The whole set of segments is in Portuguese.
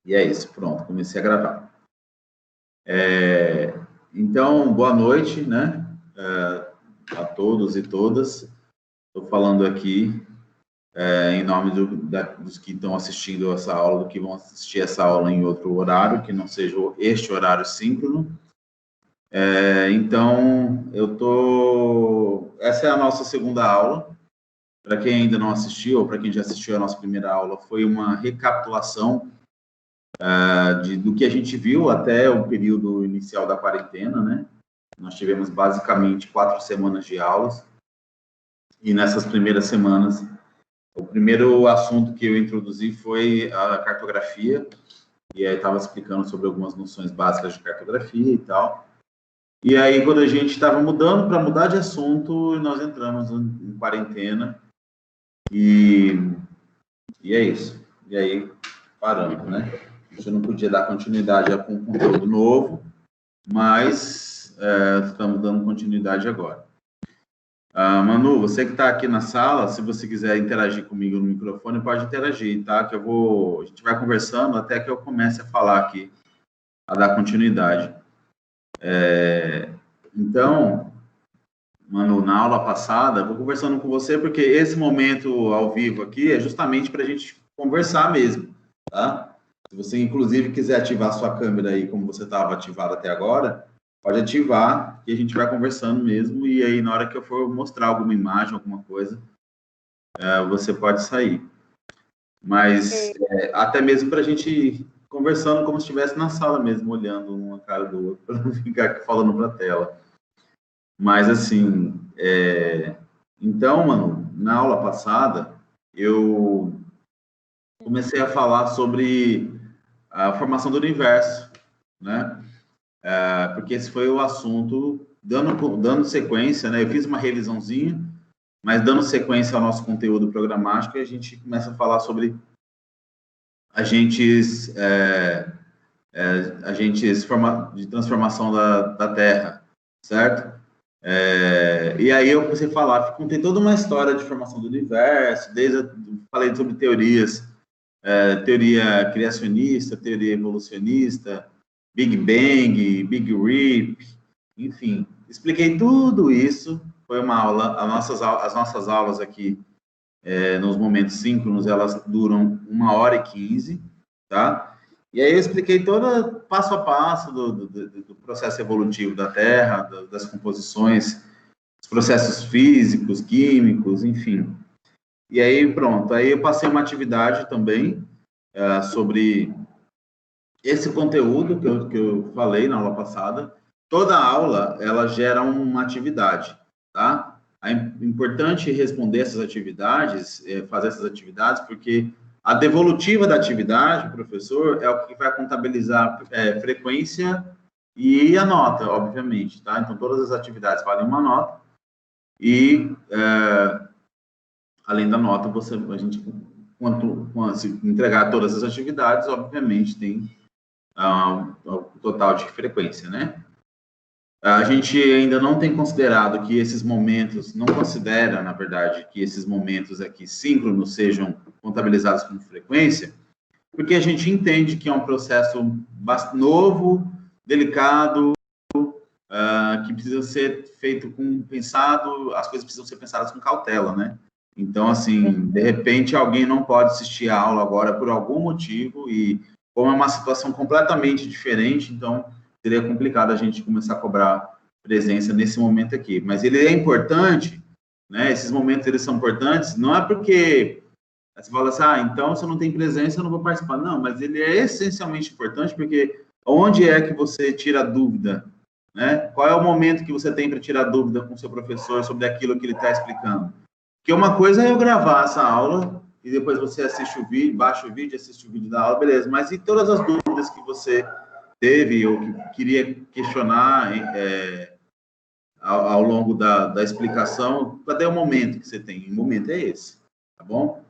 E é isso, pronto, comecei a gravar. Então, boa noite, né, a todos e todas. Estou falando aqui em nome dos que estão assistindo essa aula, do que vão assistir essa aula em outro horário, que não seja este horário síncrono. Então, essa é a nossa segunda aula. Para quem ainda não assistiu, ou para quem já assistiu a nossa primeira aula, foi uma recapitulação do que a gente viu até o período inicial da quarentena, né? Nós tivemos basicamente 4 semanas de aulas, e nessas primeiras semanas, o primeiro assunto que eu introduzi foi a cartografia, e aí estava explicando sobre algumas noções básicas de cartografia e tal. E aí, quando a gente estava mudando, para mudar de assunto, nós entramos em quarentena, e é isso. E aí, paramos, né? A gente não podia dar continuidade com um conteúdo novo, mas estamos dando continuidade agora. Manu, você que está aqui na sala, se você quiser interagir comigo no microfone, pode interagir, tá? Que a gente vai conversando até que eu comece a falar aqui, a dar continuidade. Então, Manu, na aula passada, vou conversando com você, porque esse momento ao vivo aqui é justamente para a gente conversar mesmo, tá? Se você, inclusive, quiser ativar sua câmera aí, como você estava ativado até agora, pode ativar, e a gente vai conversando mesmo, e aí, na hora que eu for mostrar alguma imagem, alguma coisa, você pode sair. Mas, até mesmo para a gente ir conversando como se estivesse na sala mesmo, olhando uma cara do outro, para não ficar aqui falando para a tela. Mas, assim, então, mano, na aula passada, eu comecei a falar sobre a formação do universo, né? Porque esse foi o assunto, dando sequência, né? Eu fiz uma revisãozinha, mas dando sequência ao nosso conteúdo programático, a gente começa a falar sobre agentes de transformação da Terra, certo? E aí eu comecei a falar, contei toda uma história de formação do universo, falei sobre teorias, teoria criacionista, teoria evolucionista, Big Bang, Big Rip, enfim, expliquei tudo isso. Foi uma aula, as nossas aulas aqui, nos momentos síncronos, elas duram 1h15, tá? E aí eu expliquei todo passo a passo do processo evolutivo da Terra, das composições, dos processos físicos, químicos, enfim. E aí, pronto, aí eu passei uma atividade também sobre esse conteúdo que eu falei na aula passada. Toda aula, ela gera uma atividade, tá? É importante responder essas atividades, fazer essas atividades, porque a devolutiva da atividade, professor, é o que vai contabilizar frequência e a nota, obviamente, tá? Então, todas as atividades valem uma nota e, além da nota, a gente, quando se entregar todas as atividades, obviamente, tem o total de frequência, né? A gente ainda não tem considerado que esses momentos, não considera, na verdade, que esses momentos aqui síncronos sejam contabilizados como frequência, porque a gente entende que é um processo novo, delicado, que precisa ser feito pensado, as coisas precisam ser pensadas com cautela, né? Então, assim, de repente, alguém não pode assistir a aula agora por algum motivo, e como é uma situação completamente diferente, então seria complicado a gente começar a cobrar presença nesse momento aqui. Mas ele é importante, né? Esses momentos, eles são importantes, não é porque você fala assim, então se eu não tenho presença, eu não vou participar. Não, mas ele é essencialmente importante, porque onde é que você tira dúvida, né? Qual é o momento que você tem para tirar dúvida com o seu professor sobre aquilo que ele está explicando? Porque uma coisa é eu gravar essa aula e depois você assiste o vídeo, baixa o vídeo, assiste o vídeo da aula, beleza. Mas e todas as dúvidas que você teve ou que queria questionar ao longo da explicação? Cadê o momento que você tem? O momento é esse, tá bom?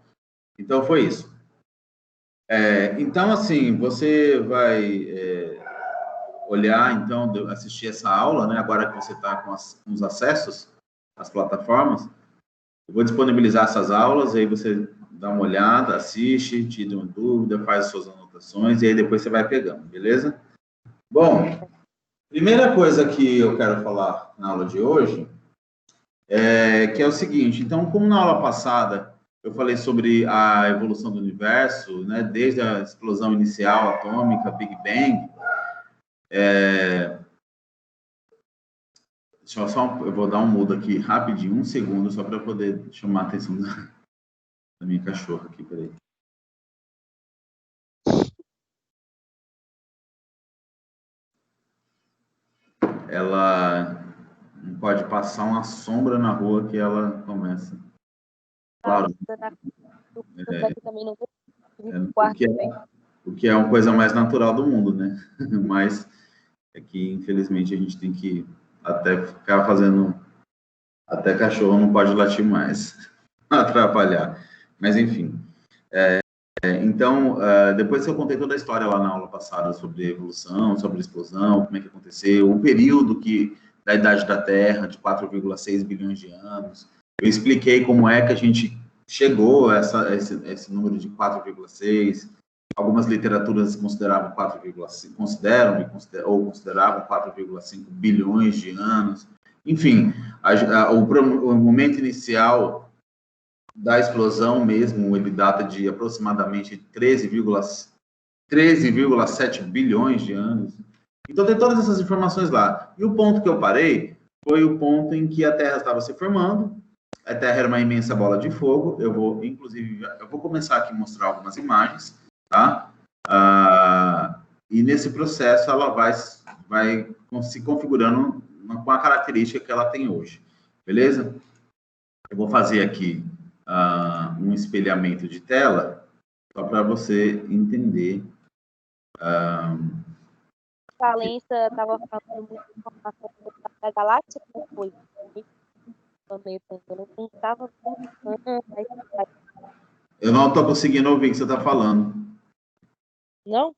Então, foi isso. Então, assim, você vai olhar, então, assistir essa aula, né? Agora que você está com os acessos às plataformas, eu vou disponibilizar essas aulas, aí você dá uma olhada, assiste, tira uma dúvida, faz as suas anotações e aí depois você vai pegando, beleza? Bom, primeira coisa que eu quero falar na aula de hoje que é o seguinte, então, como na aula passada eu falei sobre a evolução do universo, né, desde a explosão inicial atômica, Big Bang, eu vou dar um mudo aqui rapidinho, um segundo, só para poder chamar a atenção da minha cachorra aqui, peraí. Ela não pode passar uma sombra na rua que ela começa. Claro. O que é uma coisa mais natural do mundo, né? Mas é que, infelizmente, a gente tem que até ficar fazendo... Até cachorro não pode latir mais, atrapalhar. Mas, enfim. Então, depois que eu contei toda a história lá na aula passada sobre a evolução, sobre a explosão, como é que aconteceu, o período da idade da Terra, de 4,6 bilhões de anos, eu expliquei como é que a gente chegou a esse número de 4,6. Algumas literaturas consideravam 4,5, consideravam 4,5 bilhões de anos. Enfim, o momento inicial da explosão mesmo, ele data de aproximadamente 13,7 bilhões de anos. Então, tem todas essas informações lá. E o ponto que eu parei foi o ponto em que a Terra estava se formando. A Terra era uma imensa bola de fogo. Eu vou começar aqui a mostrar algumas imagens, tá? E nesse processo, ela vai se configurando com a característica que ela tem hoje. Beleza? Eu vou fazer aqui um espelhamento de tela, só para você entender. Valença estava falando muita informação da galáxia, como foi? Eu não estou conseguindo ouvir o que você está falando. Não?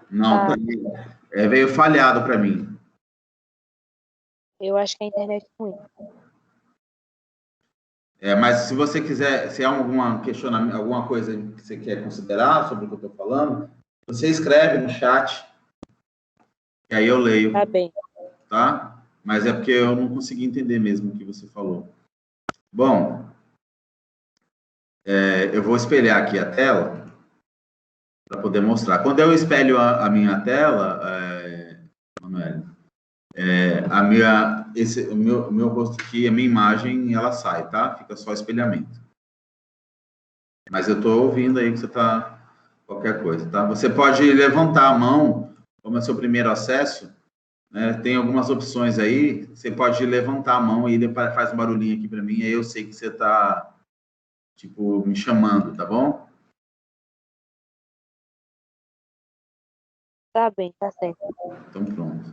Não, veio falhado para mim. Eu acho que a internet é ruim. Mas se você quiser, se há alguma questionamento, alguma coisa que você quer considerar sobre o que eu estou falando, você escreve no chat, que aí eu leio. Tá bem. Tá? Mas é porque eu não consegui entender mesmo o que você falou. Bom, eu vou espelhar aqui a tela para poder mostrar. Quando eu espelho a minha tela, Manuel, o meu rosto aqui, a minha imagem, ela sai, tá? Fica só espelhamento. Mas eu estou ouvindo aí que você está... Qualquer coisa, tá? Você pode levantar a mão, como é seu primeiro acesso, né? Tem algumas opções aí, você pode levantar a mão e ele faz um barulhinho aqui para mim, aí eu sei que você está, tipo, me chamando, tá bom? Tá bem, tá certo. Então, pronto.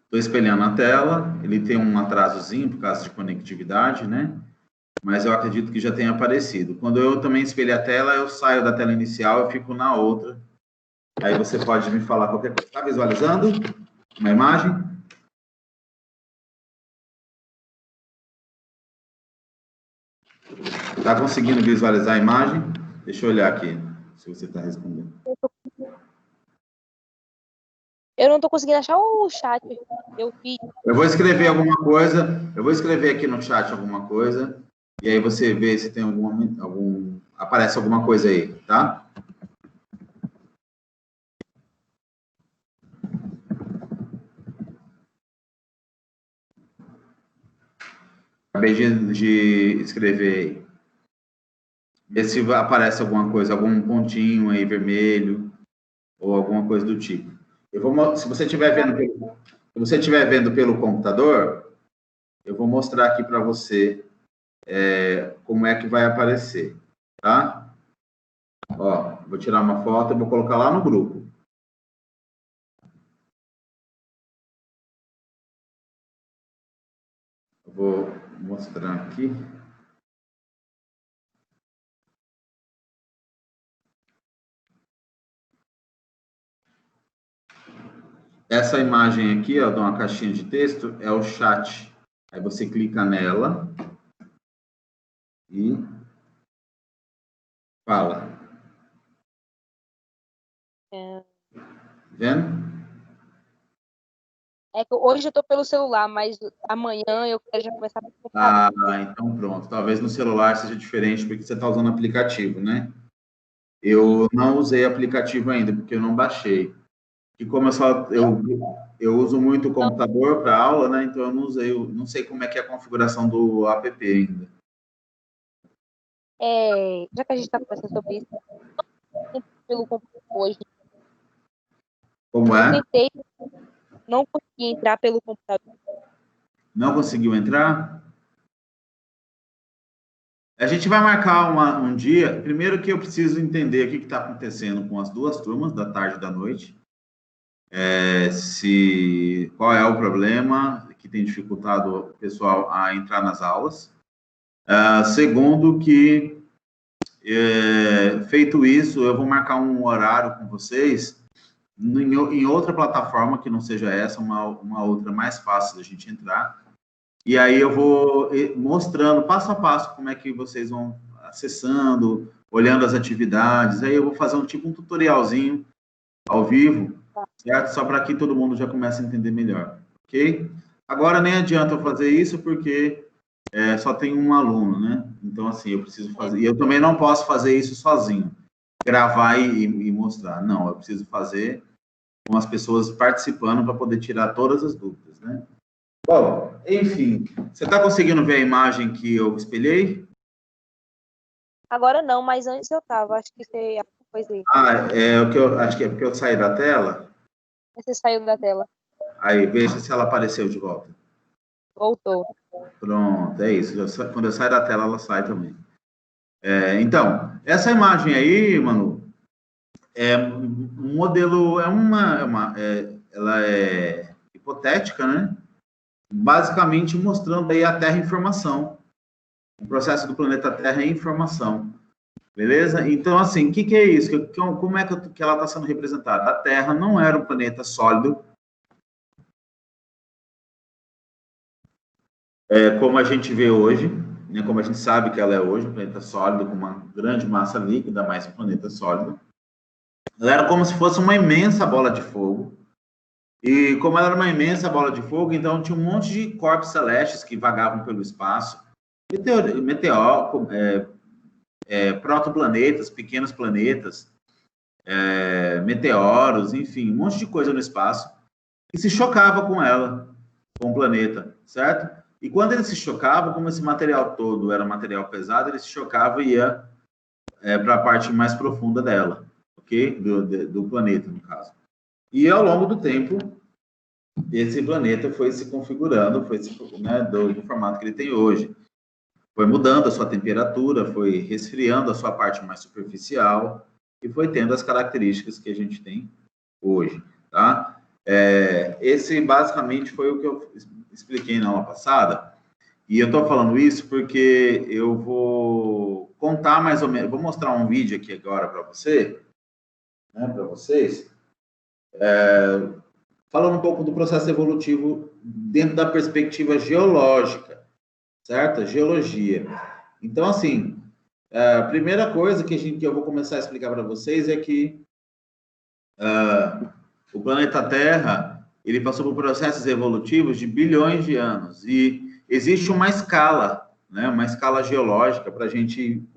Estou espelhando a tela, ele tem um atrasozinho por causa de conectividade, né? Mas eu acredito que já tenha aparecido. Quando eu também espelho a tela, eu saio da tela inicial, eu fico na outra. Aí você pode me falar qualquer coisa. Está visualizando uma imagem? Está conseguindo visualizar a imagem? Deixa eu olhar aqui, se você está respondendo. Eu não estou conseguindo achar o chat. Eu vou escrever alguma coisa, eu vou escrever aqui no chat alguma coisa, e aí você vê se tem aparece alguma coisa aí, tá? Acabei de escrever aí. Vê se aparece alguma coisa, algum pontinho aí vermelho, ou alguma coisa do tipo. Se você estiver vendo pelo computador, eu vou mostrar aqui para você como é que vai aparecer, tá? Ó, vou tirar uma foto e vou colocar lá no grupo. Vou mostrar aqui. Essa imagem aqui, ó, de uma caixinha de texto, é o chat. Aí você clica nela e Fala. Vendo? É que hoje eu tô pelo celular, mas amanhã eu quero já começar pelo Ah, computador. então pronto. Talvez no celular seja diferente, porque você está usando aplicativo, né? Eu não usei aplicativo ainda, porque eu não baixei. E como eu uso muito o computador para aula, né? Então eu não usei, não sei como é que é a configuração do app ainda. Já que a gente está conversando sobre isso, pelo computador hoje, Como eu é? tentei, não consegui entrar pelo computador. Não conseguiu entrar? A gente vai marcar um dia. Primeiro que eu preciso entender o que está acontecendo com as duas turmas, da tarde e da noite. Qual é o problema que tem dificultado o pessoal a entrar nas aulas. Segundo que, feito isso, eu vou marcar um horário com vocês em outra plataforma que não seja essa, uma outra mais fácil da gente entrar. E aí eu vou mostrando passo a passo como é que vocês vão acessando, olhando as atividades. Aí eu vou fazer um tutorialzinho ao vivo, certo? Só para que todo mundo já comece a entender melhor, ok? Agora nem adianta eu fazer isso porque só tem um aluno, né? Então, assim, eu preciso fazer. E eu também não posso fazer isso sozinho, gravar e mostrar. Não, eu preciso fazer com as pessoas participando para poder tirar todas as dúvidas, né? Bom, enfim, você está conseguindo ver a imagem que eu espelhei? Agora não, mas antes eu tava. Acho que você coisa aí. O que eu acho que é porque eu saí da tela. Você saiu da tela. Aí, veja se ela apareceu de volta. Voltou. Pronto, é isso. Quando eu saio da tela, ela sai também. Então, essa imagem aí, Manu, é um modelo, ela é hipotética, né? Basicamente mostrando aí a Terra em formação. O processo do planeta Terra em formação. Beleza? Então, assim, o que é isso? Como é que ela está sendo representada? A Terra não era um planeta sólido, como a gente vê hoje, né? Como a gente sabe que ela é hoje, um planeta sólido com uma grande massa líquida, mais um planeta sólido. Ela era como se fosse uma imensa bola de fogo. E como ela era uma imensa bola de fogo, então tinha um monte de corpos celestes que vagavam pelo espaço, protoplanetas, pequenos planetas, meteoros, enfim, um monte de coisa no espaço, e se chocava com ela, com o planeta, certo? E quando ele se chocava, como esse material todo era material pesado, ele se chocava e ia para a parte mais profunda dela, ok? Do planeta, no caso. E ao longo do tempo, esse planeta foi se configurando, do formato que ele tem hoje. Foi mudando a sua temperatura, foi resfriando a sua parte mais superficial e foi tendo as características que a gente tem hoje, tá? Esse basicamente foi o que eu expliquei na aula passada. E eu estou falando isso porque eu vou contar mais ou menos, vou mostrar um vídeo aqui agora para você, né, para vocês, falando um pouco do processo evolutivo dentro da perspectiva geológica, certo? A geologia. Então, assim, a primeira coisa que eu vou começar a explicar para vocês é que o planeta Terra ele passou por processos evolutivos de bilhões de anos e existe uma escala, né, uma escala geológica para a gente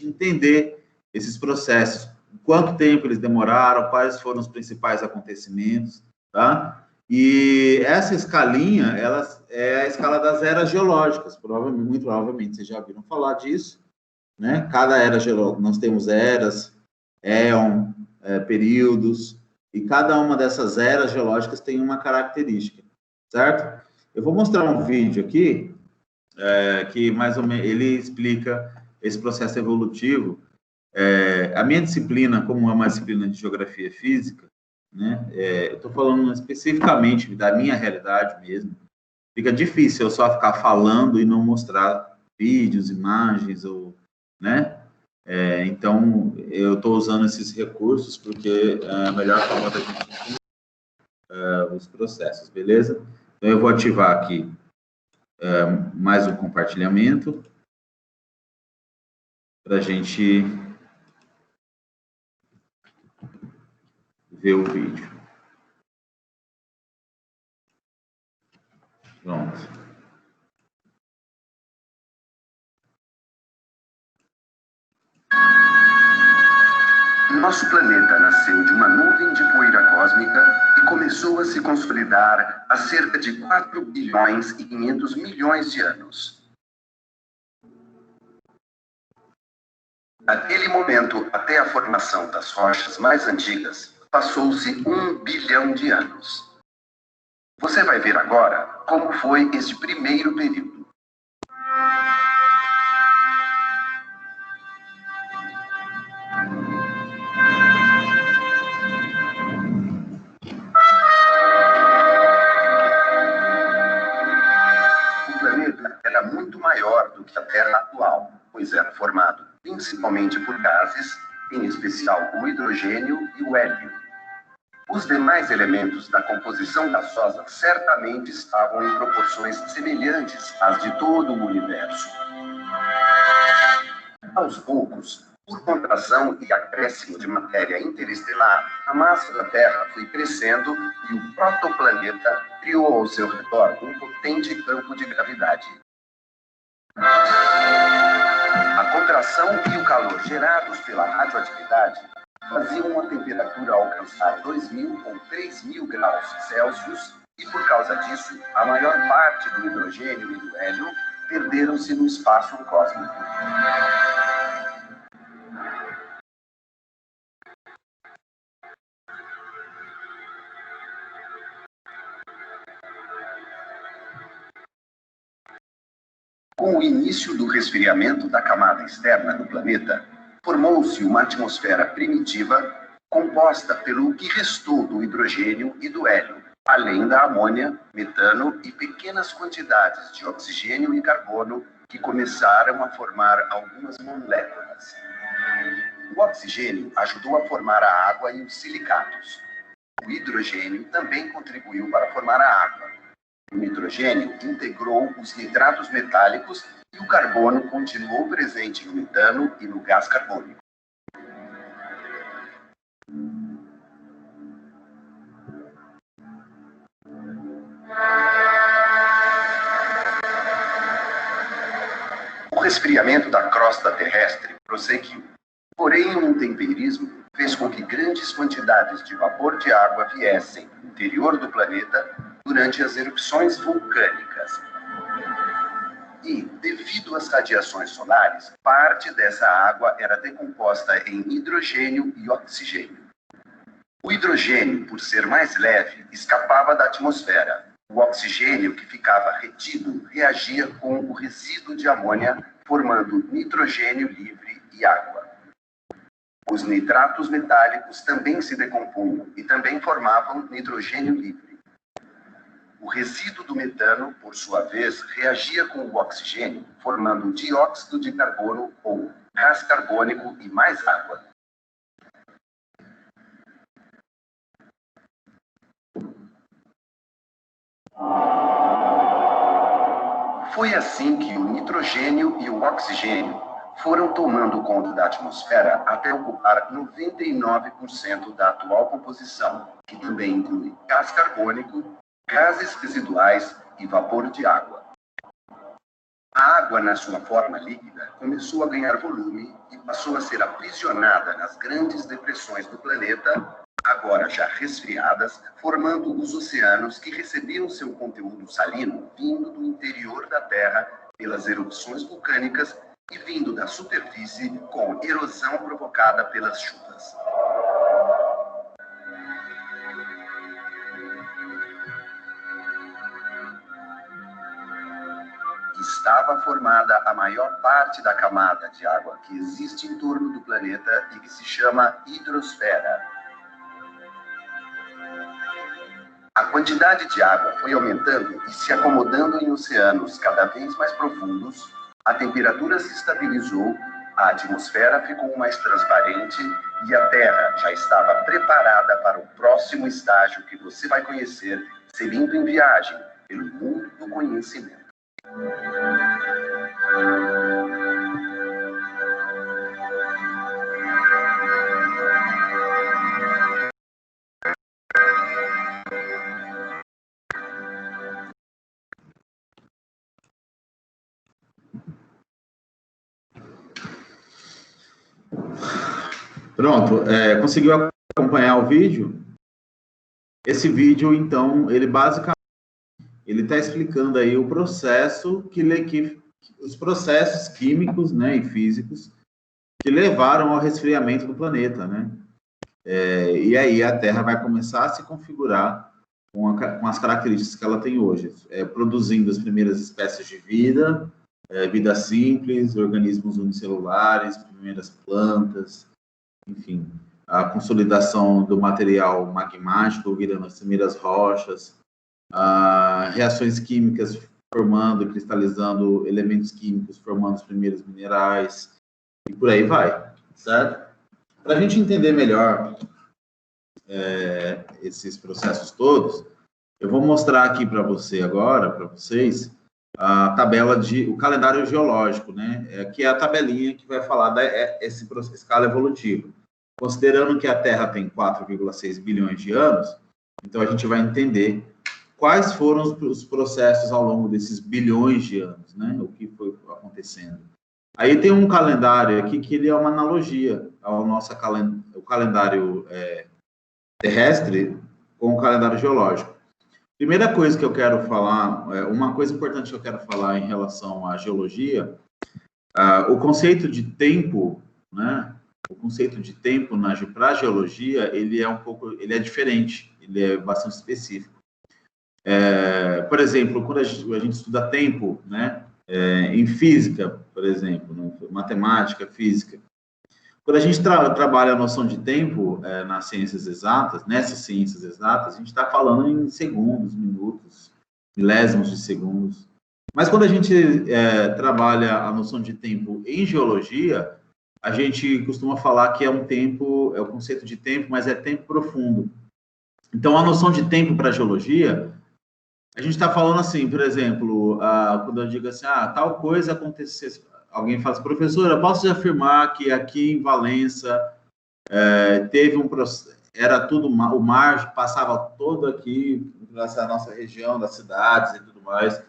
entender esses processos, quanto tempo eles demoraram, quais foram os principais acontecimentos, tá? E essa escalinha, ela é a escala das eras geológicas, muito provavelmente vocês já ouviram falar disso, né? Cada era geológica, nós temos eras, éon, períodos, e cada uma dessas eras geológicas tem uma característica, certo? Eu vou mostrar um vídeo aqui que mais ou menos ele explica esse processo evolutivo. A minha disciplina, como é uma disciplina de geografia física, né? Eu estou falando especificamente da minha realidade mesmo. Fica difícil eu só ficar falando e não mostrar vídeos, imagens, ou, né? Então, eu estou usando esses recursos porque é a melhor forma da gente entender os processos, beleza? Então, eu vou ativar aqui mais um compartilhamento para a gente ver o vídeo. Pronto. Nosso planeta nasceu de uma nuvem de poeira cósmica e começou a se consolidar há cerca de 4 bilhões e 500 milhões de anos. Daquele momento até a formação das rochas mais antigas, passou-se 1 bilhão de anos. Você vai ver agora como foi esse primeiro período. O planeta era muito maior do que a Terra atual, pois era formado principalmente por gases, em especial o hidrogênio e o hélio. Os demais elementos da composição gasosa certamente estavam em proporções semelhantes às de todo o universo. Aos poucos, por contração e acréscimo de matéria interestelar, a massa da Terra foi crescendo e o protoplaneta criou ao seu redor um potente campo de gravidade. A contração e o calor gerados pela radioatividade faziam a temperatura alcançar 2.000 ou 3.000 graus Celsius e, por causa disso, a maior parte do hidrogênio e do hélio perderam-se no espaço cósmico. Com o início do resfriamento da camada externa do planeta, formou-se uma atmosfera primitiva composta pelo que restou do hidrogênio e do hélio, além da amônia, metano e pequenas quantidades de oxigênio e carbono que começaram a formar algumas moléculas. O oxigênio ajudou a formar a água e os silicatos. O hidrogênio também contribuiu para formar a água. O nitrogênio integrou os nitratos metálicos e o carbono continuou presente no metano e no gás carbônico. O resfriamento da crosta terrestre prosseguiu. Porém, um intempérismo fez com que grandes quantidades de vapor de água viessem do interior do planeta durante as erupções vulcânicas. E, devido às radiações solares, parte dessa água era decomposta em hidrogênio e oxigênio. O hidrogênio, por ser mais leve, escapava da atmosfera. O oxigênio, que ficava retido, reagia com o resíduo de amônia, formando nitrogênio livre e água. Os nitratos metálicos também se decompunham e também formavam nitrogênio livre. O resíduo do metano, por sua vez, reagia com o oxigênio, formando dióxido de carbono ou gás carbônico e mais água. Foi assim que o nitrogênio e o oxigênio foram tomando conta da atmosfera até ocupar 99% da atual composição, que também inclui gás carbônico, gases residuais e vapor de água. A água, na sua forma líquida, começou a ganhar volume e passou a ser aprisionada nas grandes depressões do planeta, agora já resfriadas, formando os oceanos que recebiam seu conteúdo salino vindo do interior da Terra pelas erupções vulcânicas e vindo da superfície com erosão provocada pelas chuvas. Estava formada a maior parte da camada de água que existe em torno do planeta e que se chama hidrosfera. A quantidade de água foi aumentando e se acomodando em oceanos cada vez mais profundos, a temperatura se estabilizou, a atmosfera ficou mais transparente e a Terra já estava preparada para o próximo estágio que você vai conhecer seguindo em viagem pelo mundo do conhecimento. Pronto, conseguiu acompanhar o vídeo? Esse vídeo, então, ele basicamente ele está explicando aí o processo os processos químicos, né, e físicos que levaram ao resfriamento do planeta, né? E aí a Terra vai começar a se configurar com as características que ela tem hoje, produzindo as primeiras espécies de vida, vida simples, organismos unicelulares, primeiras plantas, enfim, a consolidação do material magmático, virando as primeiras rochas, reações químicas formando e cristalizando elementos químicos, formando os primeiros minerais, e por aí vai, certo? Para a gente entender melhor esses processos todos, eu vou mostrar aqui para você agora, para vocês, a tabela o calendário geológico, né? Que é a tabelinha que vai falar essa escala evolutiva. Considerando que a Terra tem 4,6 bilhões de anos, então a gente vai entender quais foram os processos ao longo desses bilhões de anos, né? O que foi acontecendo. Aí tem um calendário aqui que ele é uma analogia ao nosso calendário terrestre com o calendário geológico. Primeira coisa que eu quero falar, uma coisa importante que eu quero falar em relação à geologia, o conceito de tempo, né? O conceito de tempo para a geologia, ele é diferente, ele é bastante específico. Por exemplo, quando a gente estuda tempo, né? Em física, por exemplo, né? Matemática, física, quando a gente trabalha a noção de tempo nessas ciências exatas, a gente está falando em segundos, minutos, milésimos de segundos. Mas quando a gente trabalha a noção de tempo em geologia, a gente costuma falar que é o conceito de tempo, mas é tempo profundo. Então, a noção de tempo para a geologia, a gente está falando assim, por exemplo, quando eu digo assim, tal coisa aconteceu, alguém fala assim, professor, eu posso afirmar que aqui em Valença teve um processo, era tudo, o mar passava todo aqui, nessa nossa região, das cidades e tudo mais.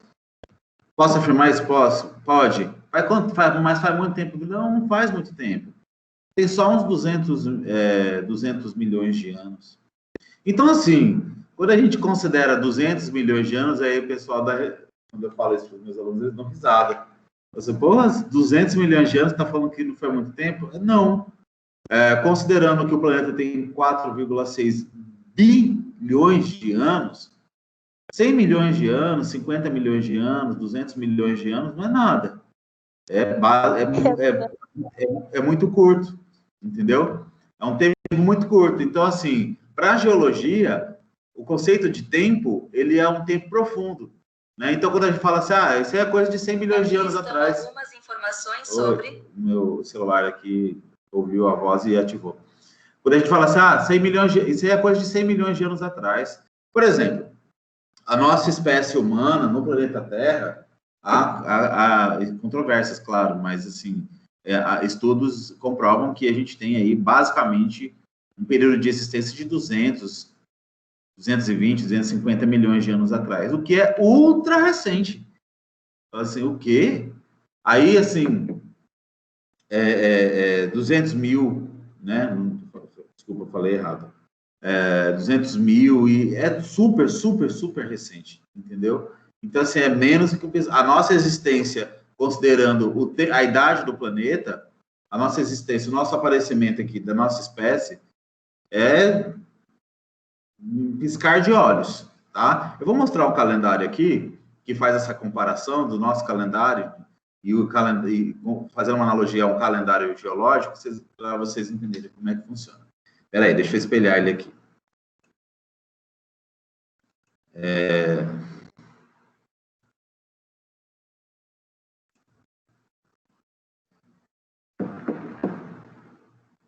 Posso afirmar isso? Posso? Pode. Mas faz muito tempo? Não faz muito tempo. Tem só uns 200 milhões de anos. Então, assim, quando a gente considera 200 milhões de anos, aí o pessoal quando eu falo isso para os meus alunos, eles dão risada. Você, porra, 200 milhões de anos, está falando que não foi muito tempo? Não. Considerando que o planeta tem 4,6 bilhões de anos, 100 milhões de anos, 50 milhões de anos, 200 milhões de anos, não é nada. É muito curto, entendeu? É um tempo muito curto. Então, assim, para a geologia, o conceito de tempo, ele é um tempo profundo. Né? Então, quando a gente fala assim, isso é coisa de 100 milhões de anos atrás. Algumas informações sobre... Meu celular aqui ouviu a voz e ativou. Quando a gente fala assim, 100 milhões isso é coisa de 100 milhões de anos atrás. Por exemplo, a nossa espécie humana no planeta Terra, há controvérsias, claro, mas assim, estudos comprovam que a gente tem aí basicamente um período de existência de 220, 250 milhões de anos atrás, o que é ultra recente. Assim, o quê? Aí, assim, 200 mil, né? Desculpa, eu falei errado. 200 mil e é super, super, super recente, entendeu? Então, assim, é menos que a nossa existência, considerando a idade do planeta, a nossa existência, o nosso aparecimento aqui da nossa espécie é um piscar de olhos, tá? Eu vou mostrar um calendário aqui que faz essa comparação do nosso calendário e fazer uma analogia a um calendário geológico para vocês entenderem como é que funciona. Espera aí, deixa eu espelhar ele aqui.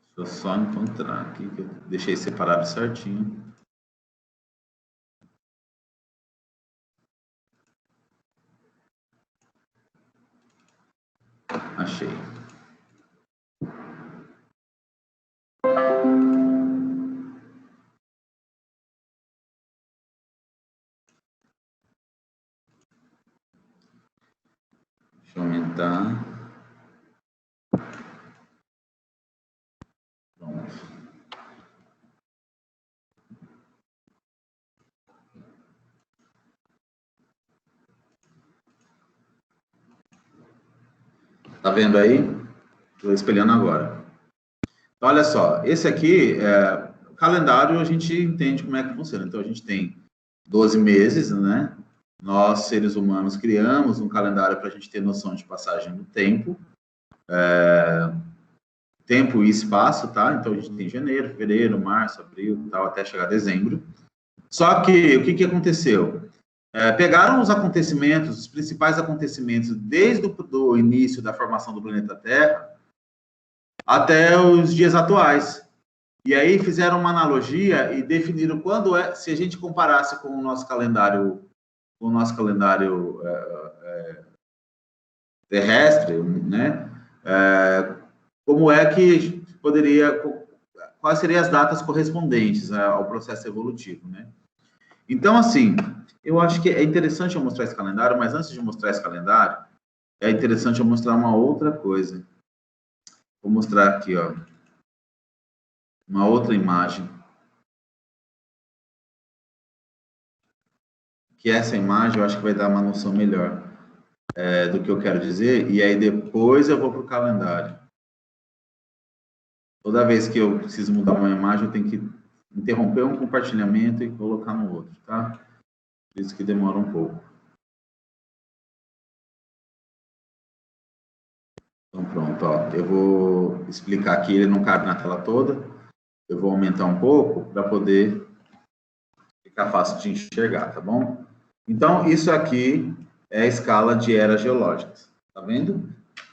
Deixa eu só encontrar aqui, que eu deixei separado certinho. Achei. Deixa eu aumentar. Pronto. Tá vendo aí? Estou espelhando agora. Então, olha só, esse aqui, o calendário, a gente entende como é que funciona. Então, a gente tem 12 meses, né? Nós, seres humanos, criamos um calendário para a gente ter noção de passagem do tempo. Tempo e espaço, tá? Então, a gente tem janeiro, fevereiro, março, abril, tal, até chegar a dezembro. Só que, o que aconteceu? Pegaram os acontecimentos, os principais acontecimentos, desde o início da formação do planeta Terra até os dias atuais. E aí fizeram uma analogia e definiram quando se a gente comparasse com o nosso calendário, terrestre, né? Como é que quais seriam as datas correspondentes ao processo evolutivo, né? Então, assim, eu acho que é interessante eu mostrar esse calendário, mas antes de mostrar esse calendário, é interessante eu mostrar uma outra coisa. Vou mostrar aqui, ó, uma outra imagem. Que essa imagem eu acho que vai dar uma noção melhor do que eu quero dizer, e aí depois eu vou para o calendário. Toda vez que eu preciso mudar uma imagem, eu tenho que interromper um compartilhamento e colocar no outro, tá? Por isso que demora um pouco. Então, pronto, ó. Eu vou explicar aqui, ele não cabe na tela toda. Eu vou aumentar um pouco para poder ficar fácil de enxergar, tá bom? Então, isso aqui é a escala de eras geológicas, tá vendo?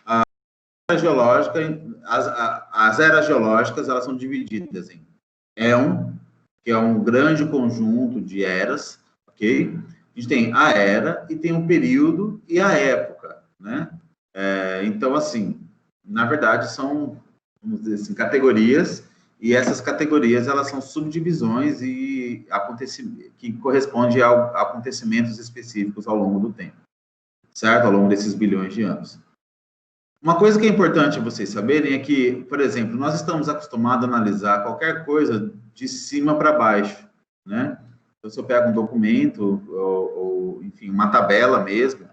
A era geológica, as eras geológicas, elas são divididas em éon, que é um grande conjunto de eras, ok? A gente tem a era e tem o período e a época, né? Então, assim, na verdade, são, vamos dizer assim, categorias, e essas categorias, elas são subdivisões e que correspondem a acontecimentos específicos ao longo do tempo, certo? Ao longo desses bilhões de anos. Uma coisa que é importante vocês saberem é que, por exemplo, nós estamos acostumados a analisar qualquer coisa de cima para baixo, né? Então, se eu pego um documento, ou enfim, uma tabela mesmo,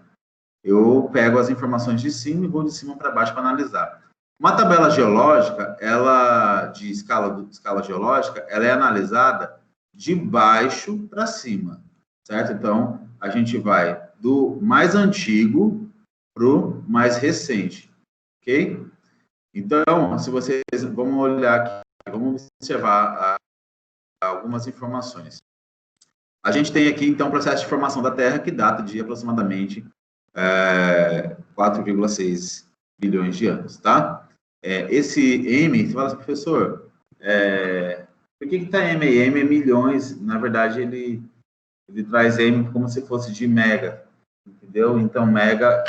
eu pego as informações de cima e vou de cima para baixo para analisar. Uma tabela geológica, ela de escala geológica, ela é analisada de baixo para cima, certo? Então, a gente vai do mais antigo para o mais recente, ok? Então, se vocês vamos olhar aqui, vamos observar algumas informações. A gente tem aqui, então, o processo de formação da Terra, que data de aproximadamente 4,6 bilhões de anos, tá? Esse M, você fala assim, professor, por que está M? M é milhões, na verdade, ele traz M como se fosse de mega, entendeu? Então, mega,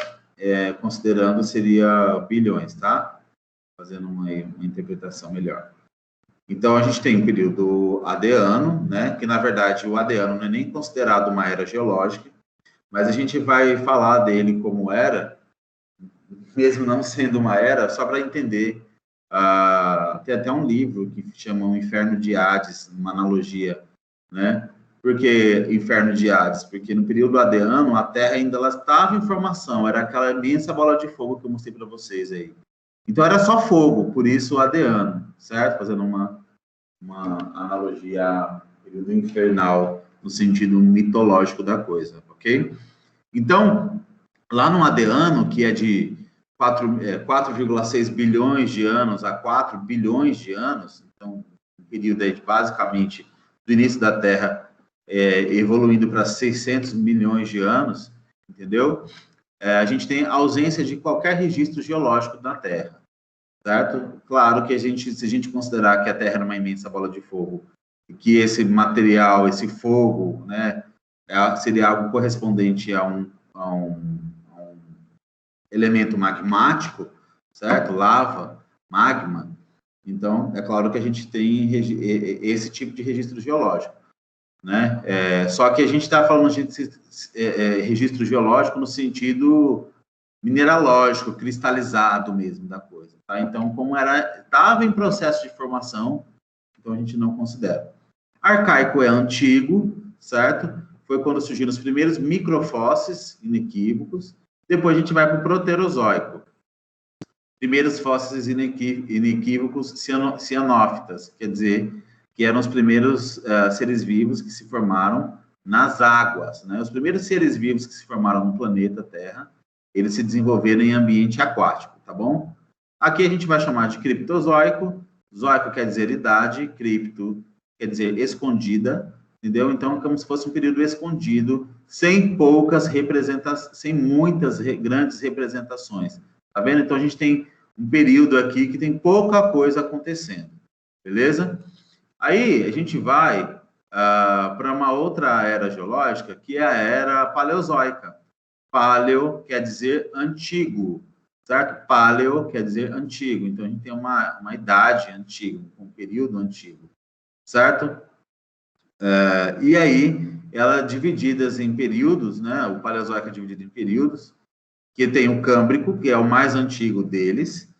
considerando, seria bilhões, tá? Fazendo uma interpretação melhor. Então, a gente tem o período Adeano, né? Que, na verdade, o Adeano não é nem considerado uma era geológica, mas a gente vai falar dele como era, mesmo não sendo uma era, só para entender. Tem até um livro que chama O Inferno de Hades, uma analogia, né? Por que Inferno de Hades? Porque no período Adeano, a Terra ainda estava em formação, era aquela imensa bola de fogo que eu mostrei para vocês aí. Então, era só fogo, por isso o Adeano, certo? Fazendo uma analogia ao período infernal, no sentido mitológico da coisa, ok? Então, lá no Adeano, que é de 4,6 bilhões de anos a 4 bilhões de anos, então, um período aí de, basicamente, do início da Terra, evoluindo para 600 milhões de anos, entendeu? A gente tem ausência de qualquer registro geológico na Terra, certo? Claro que se a gente considerar que a Terra era uma imensa bola de fogo, e que esse material, esse fogo, né, seria algo correspondente a um elemento magmático, certo? Lava, magma. Então, é claro que a gente tem esse tipo de registro geológico, né? Só que a gente está falando de registro geológico no sentido mineralógico, cristalizado mesmo da coisa, tá? Então, como estava em processo de formação, então a gente não considera. Arcaico é antigo, certo? Foi quando surgiram os primeiros microfósseis inequívocos. Depois a gente vai para o proterozoico. Primeiros fósseis inequívocos cianófitas, quer dizer, que eram os primeiros seres vivos que se formaram nas águas, né? Os primeiros seres vivos que se formaram no planeta Terra, eles se desenvolveram em ambiente aquático, tá bom? Aqui a gente vai chamar de criptozoico. Zoico quer dizer idade, cripto quer dizer escondida, entendeu? Então, como se fosse um período escondido, sem poucas representações, sem muitas grandes representações. Tá vendo? Então, a gente tem um período aqui que tem pouca coisa acontecendo, beleza? Aí, a gente vai para uma outra era geológica, que é a era paleozoica. Paleo quer dizer antigo, certo? Paleo quer dizer antigo. Então, a gente tem uma idade antiga, um período antigo, certo? E aí, ela divididas em períodos, né? O Paleozoico é dividido em períodos, que tem o Câmbrico, que é o mais antigo deles,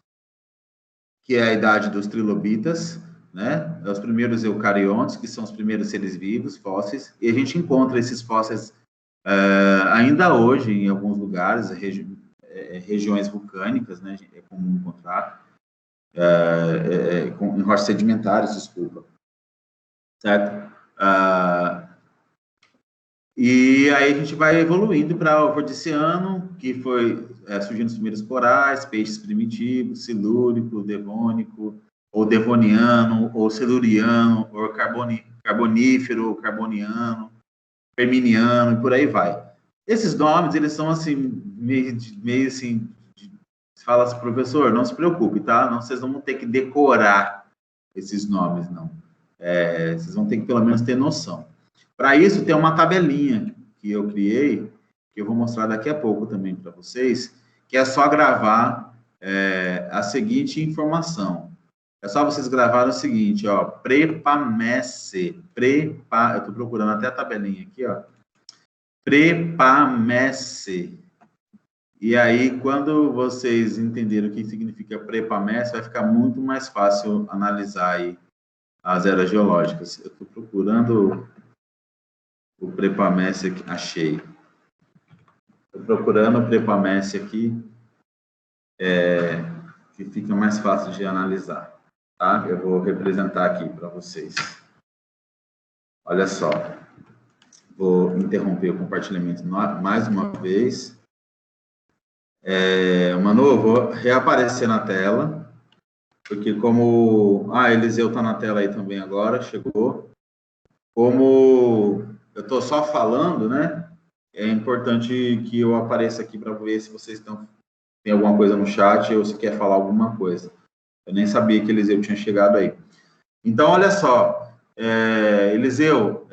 que é a idade dos trilobitas, né? Os primeiros eucariontes, que são os primeiros seres vivos, fósseis, e a gente encontra esses fósseis ainda hoje em alguns lugares, regiões vulcânicas, né? É comum encontrar, em rochas sedimentares, desculpa, certo? E aí a gente vai evoluindo para o Ordiciano, que foi surgindo os primeiros corais, peixes primitivos, silúrico, devônico, ou devoniano, ou siluriano, ou carbonífero, ou carboniano, perminiano, e por aí vai. Esses nomes, eles são assim, meio assim, você fala assim, professor, não se preocupe, tá? Não, vocês não vão ter que decorar esses nomes, não. Vocês vão ter que, pelo menos, ter noção. Para isso, tem uma tabelinha que eu criei, que eu vou mostrar daqui a pouco também para vocês, que é só gravar a seguinte informação. É só vocês gravarem o seguinte, ó, Prepamesse, eu estou procurando até a tabelinha aqui, ó, Prepamesse. E aí, quando vocês entenderem o que significa Prepamesse, vai ficar muito mais fácil analisar aí as eras geológicas. Eu estou procurando o Prepamesse aqui, achei. Estou procurando o Prepamesse aqui, que fica mais fácil de analisar, tá? Eu vou representar aqui para vocês. Olha só. Vou interromper o compartilhamento mais uma vez. Manu, eu vou reaparecer na tela, porque como... Eliseu está na tela aí também agora, chegou. Como eu estou só falando, né? É importante que eu apareça aqui para ver se vocês tem alguma coisa no chat ou se quer falar alguma coisa. Eu nem sabia que Eliseu tinha chegado aí. Então, olha só, Eliseu,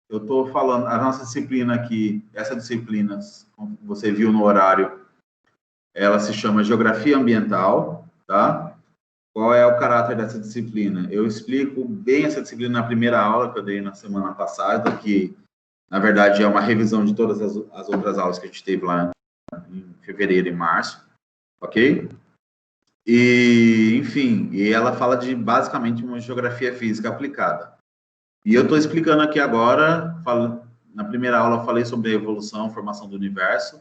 eu estou falando, a nossa disciplina aqui, essa disciplina, como você viu no horário, ela se chama Geografia Ambiental, tá? Qual é o caráter dessa disciplina? Eu explico bem essa disciplina na primeira aula que eu dei na semana passada, que, na verdade, é uma revisão de todas as outras aulas que a gente teve lá em fevereiro e março, ok? E, enfim, ela fala de, basicamente, uma geografia física aplicada. E eu estou explicando aqui agora, na primeira aula eu falei sobre a evolução, formação do universo,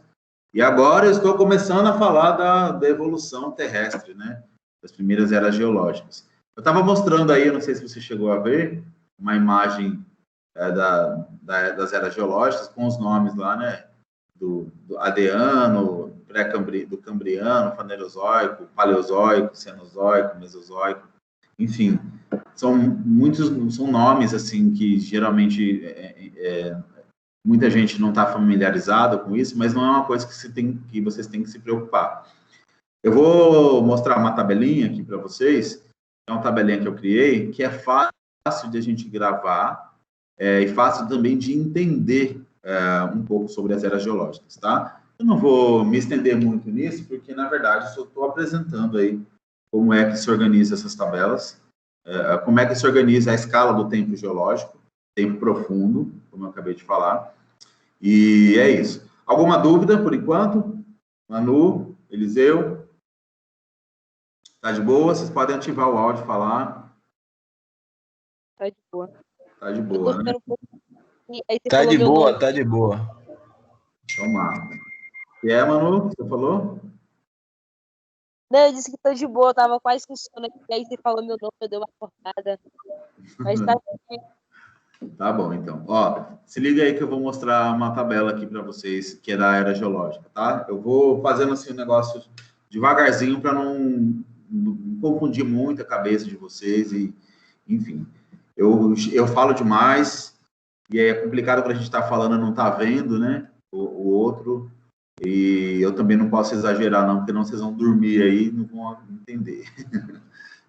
e agora eu estou começando a falar da evolução terrestre, né? Das primeiras eras geológicas. Eu estava mostrando aí, eu não sei se você chegou a ver, uma imagem das eras geológicas com os nomes lá, né? Do Adeano, do Cambriano, Fanerozoico, Paleozoico, Cenozoico, Mesozoico, enfim, são nomes assim que geralmente muita gente não está familiarizada com isso, mas não é uma coisa que vocês têm que se preocupar. Eu vou mostrar uma tabelinha aqui para vocês, é uma tabelinha que eu criei, que é fácil de a gente gravar e fácil também de entender um pouco sobre as eras geológicas, tá? Eu não vou me estender muito nisso, porque, na verdade, eu só estou apresentando aí como é que se organiza essas tabelas, como é que se organiza a escala do tempo geológico, tempo profundo, como eu acabei de falar, e é isso. Alguma dúvida, por enquanto? Manu, Eliseu. Tá de boa? Vocês podem ativar o áudio e falar. Tá de boa. Tá de boa, né? Aí você Tá falou de meu boa, nome. tá de boa. Toma. E é, Manu, você falou? Não, eu disse que tô de boa, eu tava quase com sono aqui. Aí você falou meu nome, eu dei uma acordada. Mas tá Tá bom, então. Ó, se liga aí que eu vou mostrar uma tabela aqui para vocês, que é da era geológica, tá? Eu vou fazendo assim um negócio devagarzinho para não confundir muito a cabeça de vocês e, enfim. Eu falo demais e é complicado para a gente estar falando e não tá vendo, né? O outro. E eu também não posso exagerar, não, porque não vocês vão dormir aí e não vão entender.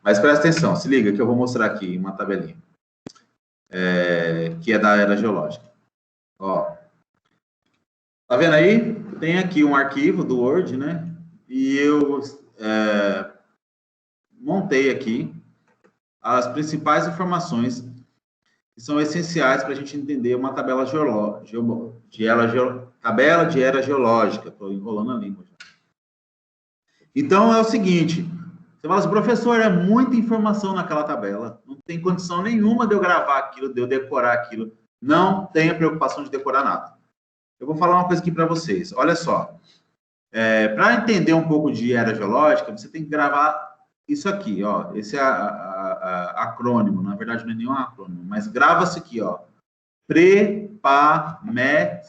Mas presta atenção, se liga que eu vou mostrar aqui uma tabelinha. Que é da era geológica. Ó, tá vendo aí? Tem aqui um arquivo do Word, né? E eu montei aqui as principais informações que são essenciais para a gente entender uma tabela tabela de era geológica. Estou enrolando a língua já. Então é o seguinte: você fala assim, professor, é muita informação naquela tabela, não tem condição nenhuma de eu gravar aquilo, de eu decorar aquilo. Não tenha preocupação de decorar nada. Eu vou falar uma coisa aqui para vocês. Olha só, para entender um pouco de era geológica, você tem que gravar isso aqui, ó. Esse é acrônimo, na verdade não é nenhum acrônimo, mas grava-se aqui, ó. PREPAMEC,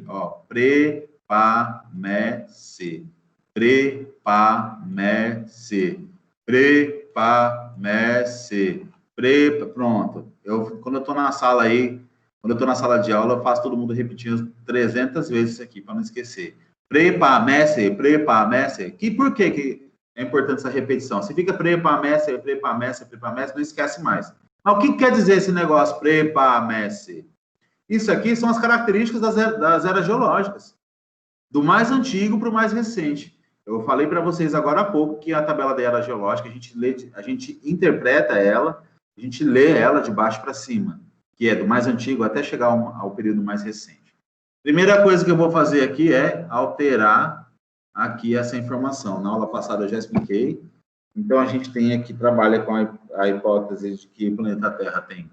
ó. PREPAMEC. PREPAMEC. PREPAMEC. Pronto. Quando eu estou na sala aí, quando eu estou na sala de aula, eu faço todo mundo repetindo 300 vezes isso aqui, para não esquecer. Prepamece, prepamece. Por que é importante essa repetição? Se fica prepamece, prepamece, prepamece, não esquece mais. Mas o que quer dizer esse negócio, prepamece? Isso aqui são as características das eras geológicas, do mais antigo para o mais recente. Eu falei para vocês agora há pouco que a tabela da era geológica, a gente interpreta ela, a gente lê ela de baixo para cima, que é do mais antigo até chegar ao período mais recente. Primeira coisa que eu vou fazer aqui é alterar aqui essa informação. Na aula passada eu já expliquei. Então, a gente tem aqui, trabalha com a hipótese de que o planeta Terra tem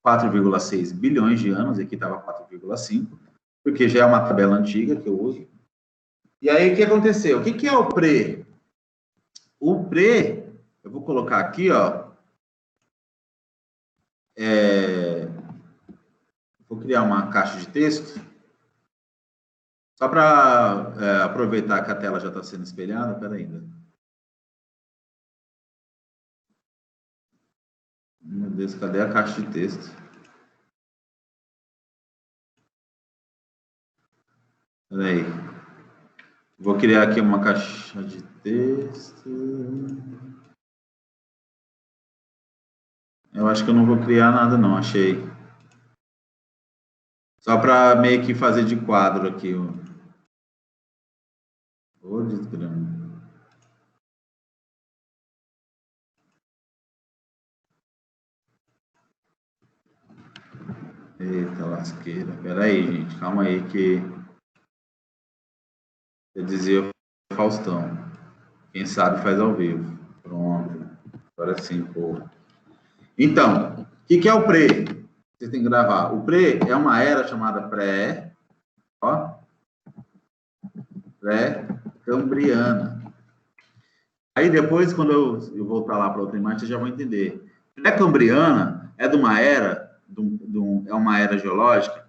4,6 bilhões de anos, aqui estava 4,5, porque já é uma tabela antiga que eu uso. E aí, o que aconteceu? O que é o pré? O pré, eu vou colocar aqui, ó, vou criar uma caixa de texto, só para aproveitar que a tela já está sendo espelhada, peraí ainda. Meu Deus, cadê a caixa de texto? Peraí. Vou criar aqui uma caixa de texto. Eu acho que eu não vou criar nada, não, achei. Só para meio que fazer de quadro aqui. Ô, desgrama. Eita, lasqueira. Pera aí, gente. Calma aí que... Eu dizia o Faustão. Quem sabe faz ao vivo. Pronto. Agora sim, pô. Então, o que é o pré? Vocês têm que gravar. O pré é uma era chamada pré-cambriana. Aí depois, quando eu voltar lá para outra imagem, vocês já vão entender. Pré-cambriana é de uma era, é uma era geológica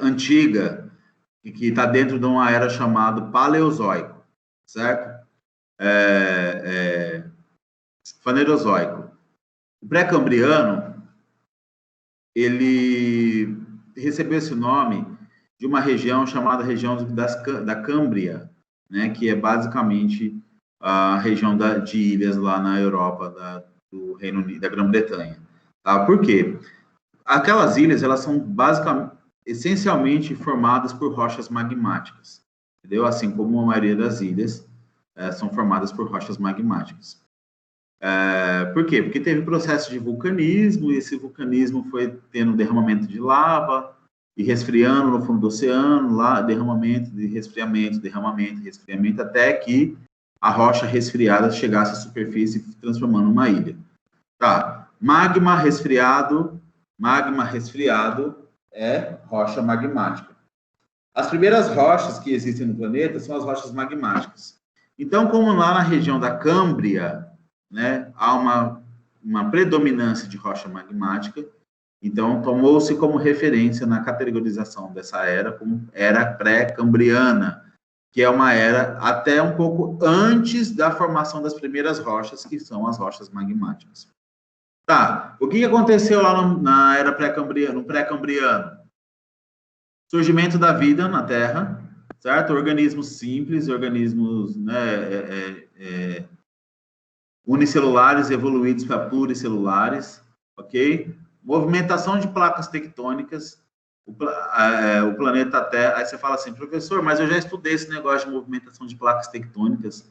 antiga, e que está dentro de uma era chamada Paleozoico, certo? Fanerozoico. O pré-cambriano, ele recebeu esse nome de uma região chamada região da Câmbria, né, que é basicamente a região de ilhas lá na Europa, do Reino Unido, da Grã-Bretanha. Tá? Por quê? Aquelas ilhas, elas são basicamente, essencialmente formadas por rochas magmáticas, entendeu? Assim como a maioria das ilhas são formadas por rochas magmáticas. Por quê? Porque teve processo de vulcanismo, e esse vulcanismo foi tendo derramamento de lava, e resfriando no fundo do oceano, lá derramamento, resfriamento, até que a rocha resfriada chegasse à superfície, transformando uma ilha. Tá, magma resfriado é rocha magmática. As primeiras rochas que existem no planeta são as rochas magmáticas. Então, como lá na região da Câmbria, né, há uma predominância de rocha magmática, então tomou-se como referência na categorização dessa era como era pré-cambriana, que é uma era até um pouco antes da formação das primeiras rochas, que são as rochas magmáticas. Tá, o que aconteceu lá na era pré-cambriana, no pré-cambriano? Surgimento da vida na Terra, certo? Organismos simples, organismos, né, unicelulares evoluídos para pluricelulares, ok? Movimentação de placas tectônicas, o planeta Terra. Aí você fala assim, professor, mas eu já estudei esse negócio de movimentação de placas tectônicas,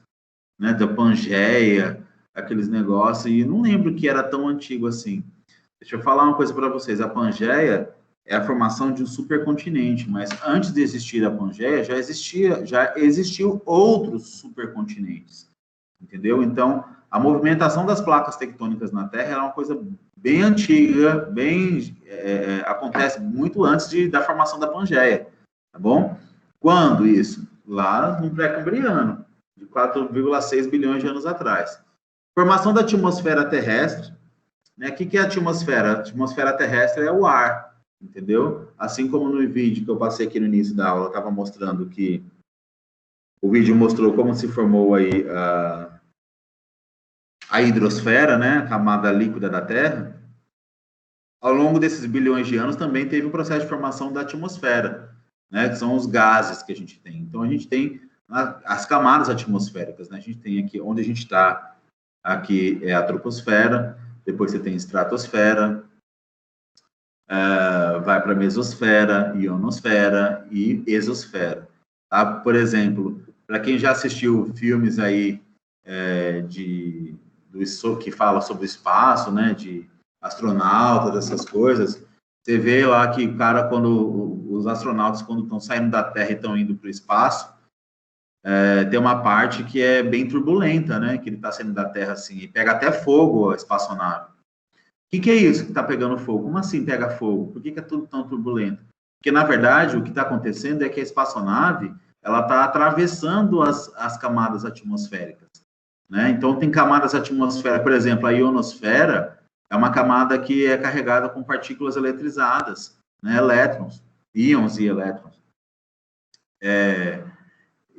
né, da Pangeia, aqueles negócios, e não lembro que era tão antigo assim. Deixa eu falar uma coisa para vocês, a Pangeia é a formação de um supercontinente, mas antes de existir a Pangeia, já existiu outros supercontinentes, entendeu? Então, a movimentação das placas tectônicas na Terra é uma coisa bem antiga, acontece muito antes da formação da Pangeia, tá bom? Quando isso? Lá no pré-cambriano, de 4,6 bilhões de anos atrás. Formação da atmosfera terrestre, né? O que é a atmosfera? A atmosfera terrestre é o ar, entendeu? Assim como no vídeo que eu passei aqui no início da aula, estava mostrando que o vídeo mostrou como se formou aí a hidrosfera, né? A camada líquida da Terra. Ao longo desses bilhões de anos também teve o processo de formação da atmosfera, né? Que são os gases que a gente tem. Então a gente tem as camadas atmosféricas, né? A gente tem aqui, onde a gente está, aqui é a troposfera, depois você tem estratosfera, vai para a mesosfera, ionosfera e exosfera. Tá? Por exemplo, para quem já assistiu filmes aí que fala sobre o espaço, né, de astronautas, essas coisas, você vê lá que os astronautas, quando estão saindo da Terra e estão indo para o espaço, tem uma parte que é bem turbulenta, né, que ele está saindo da Terra assim, e pega até fogo a espaçonave. O que é isso que está pegando fogo? Como assim pega fogo? Por que é tudo tão turbulento? Porque, na verdade, o que está acontecendo é que a espaçonave ela está atravessando as camadas atmosféricas, né? Então, tem camadas atmosféricas, por exemplo, a ionosfera é uma camada que é carregada com partículas eletrizadas, né? Elétrons, íons e elétrons.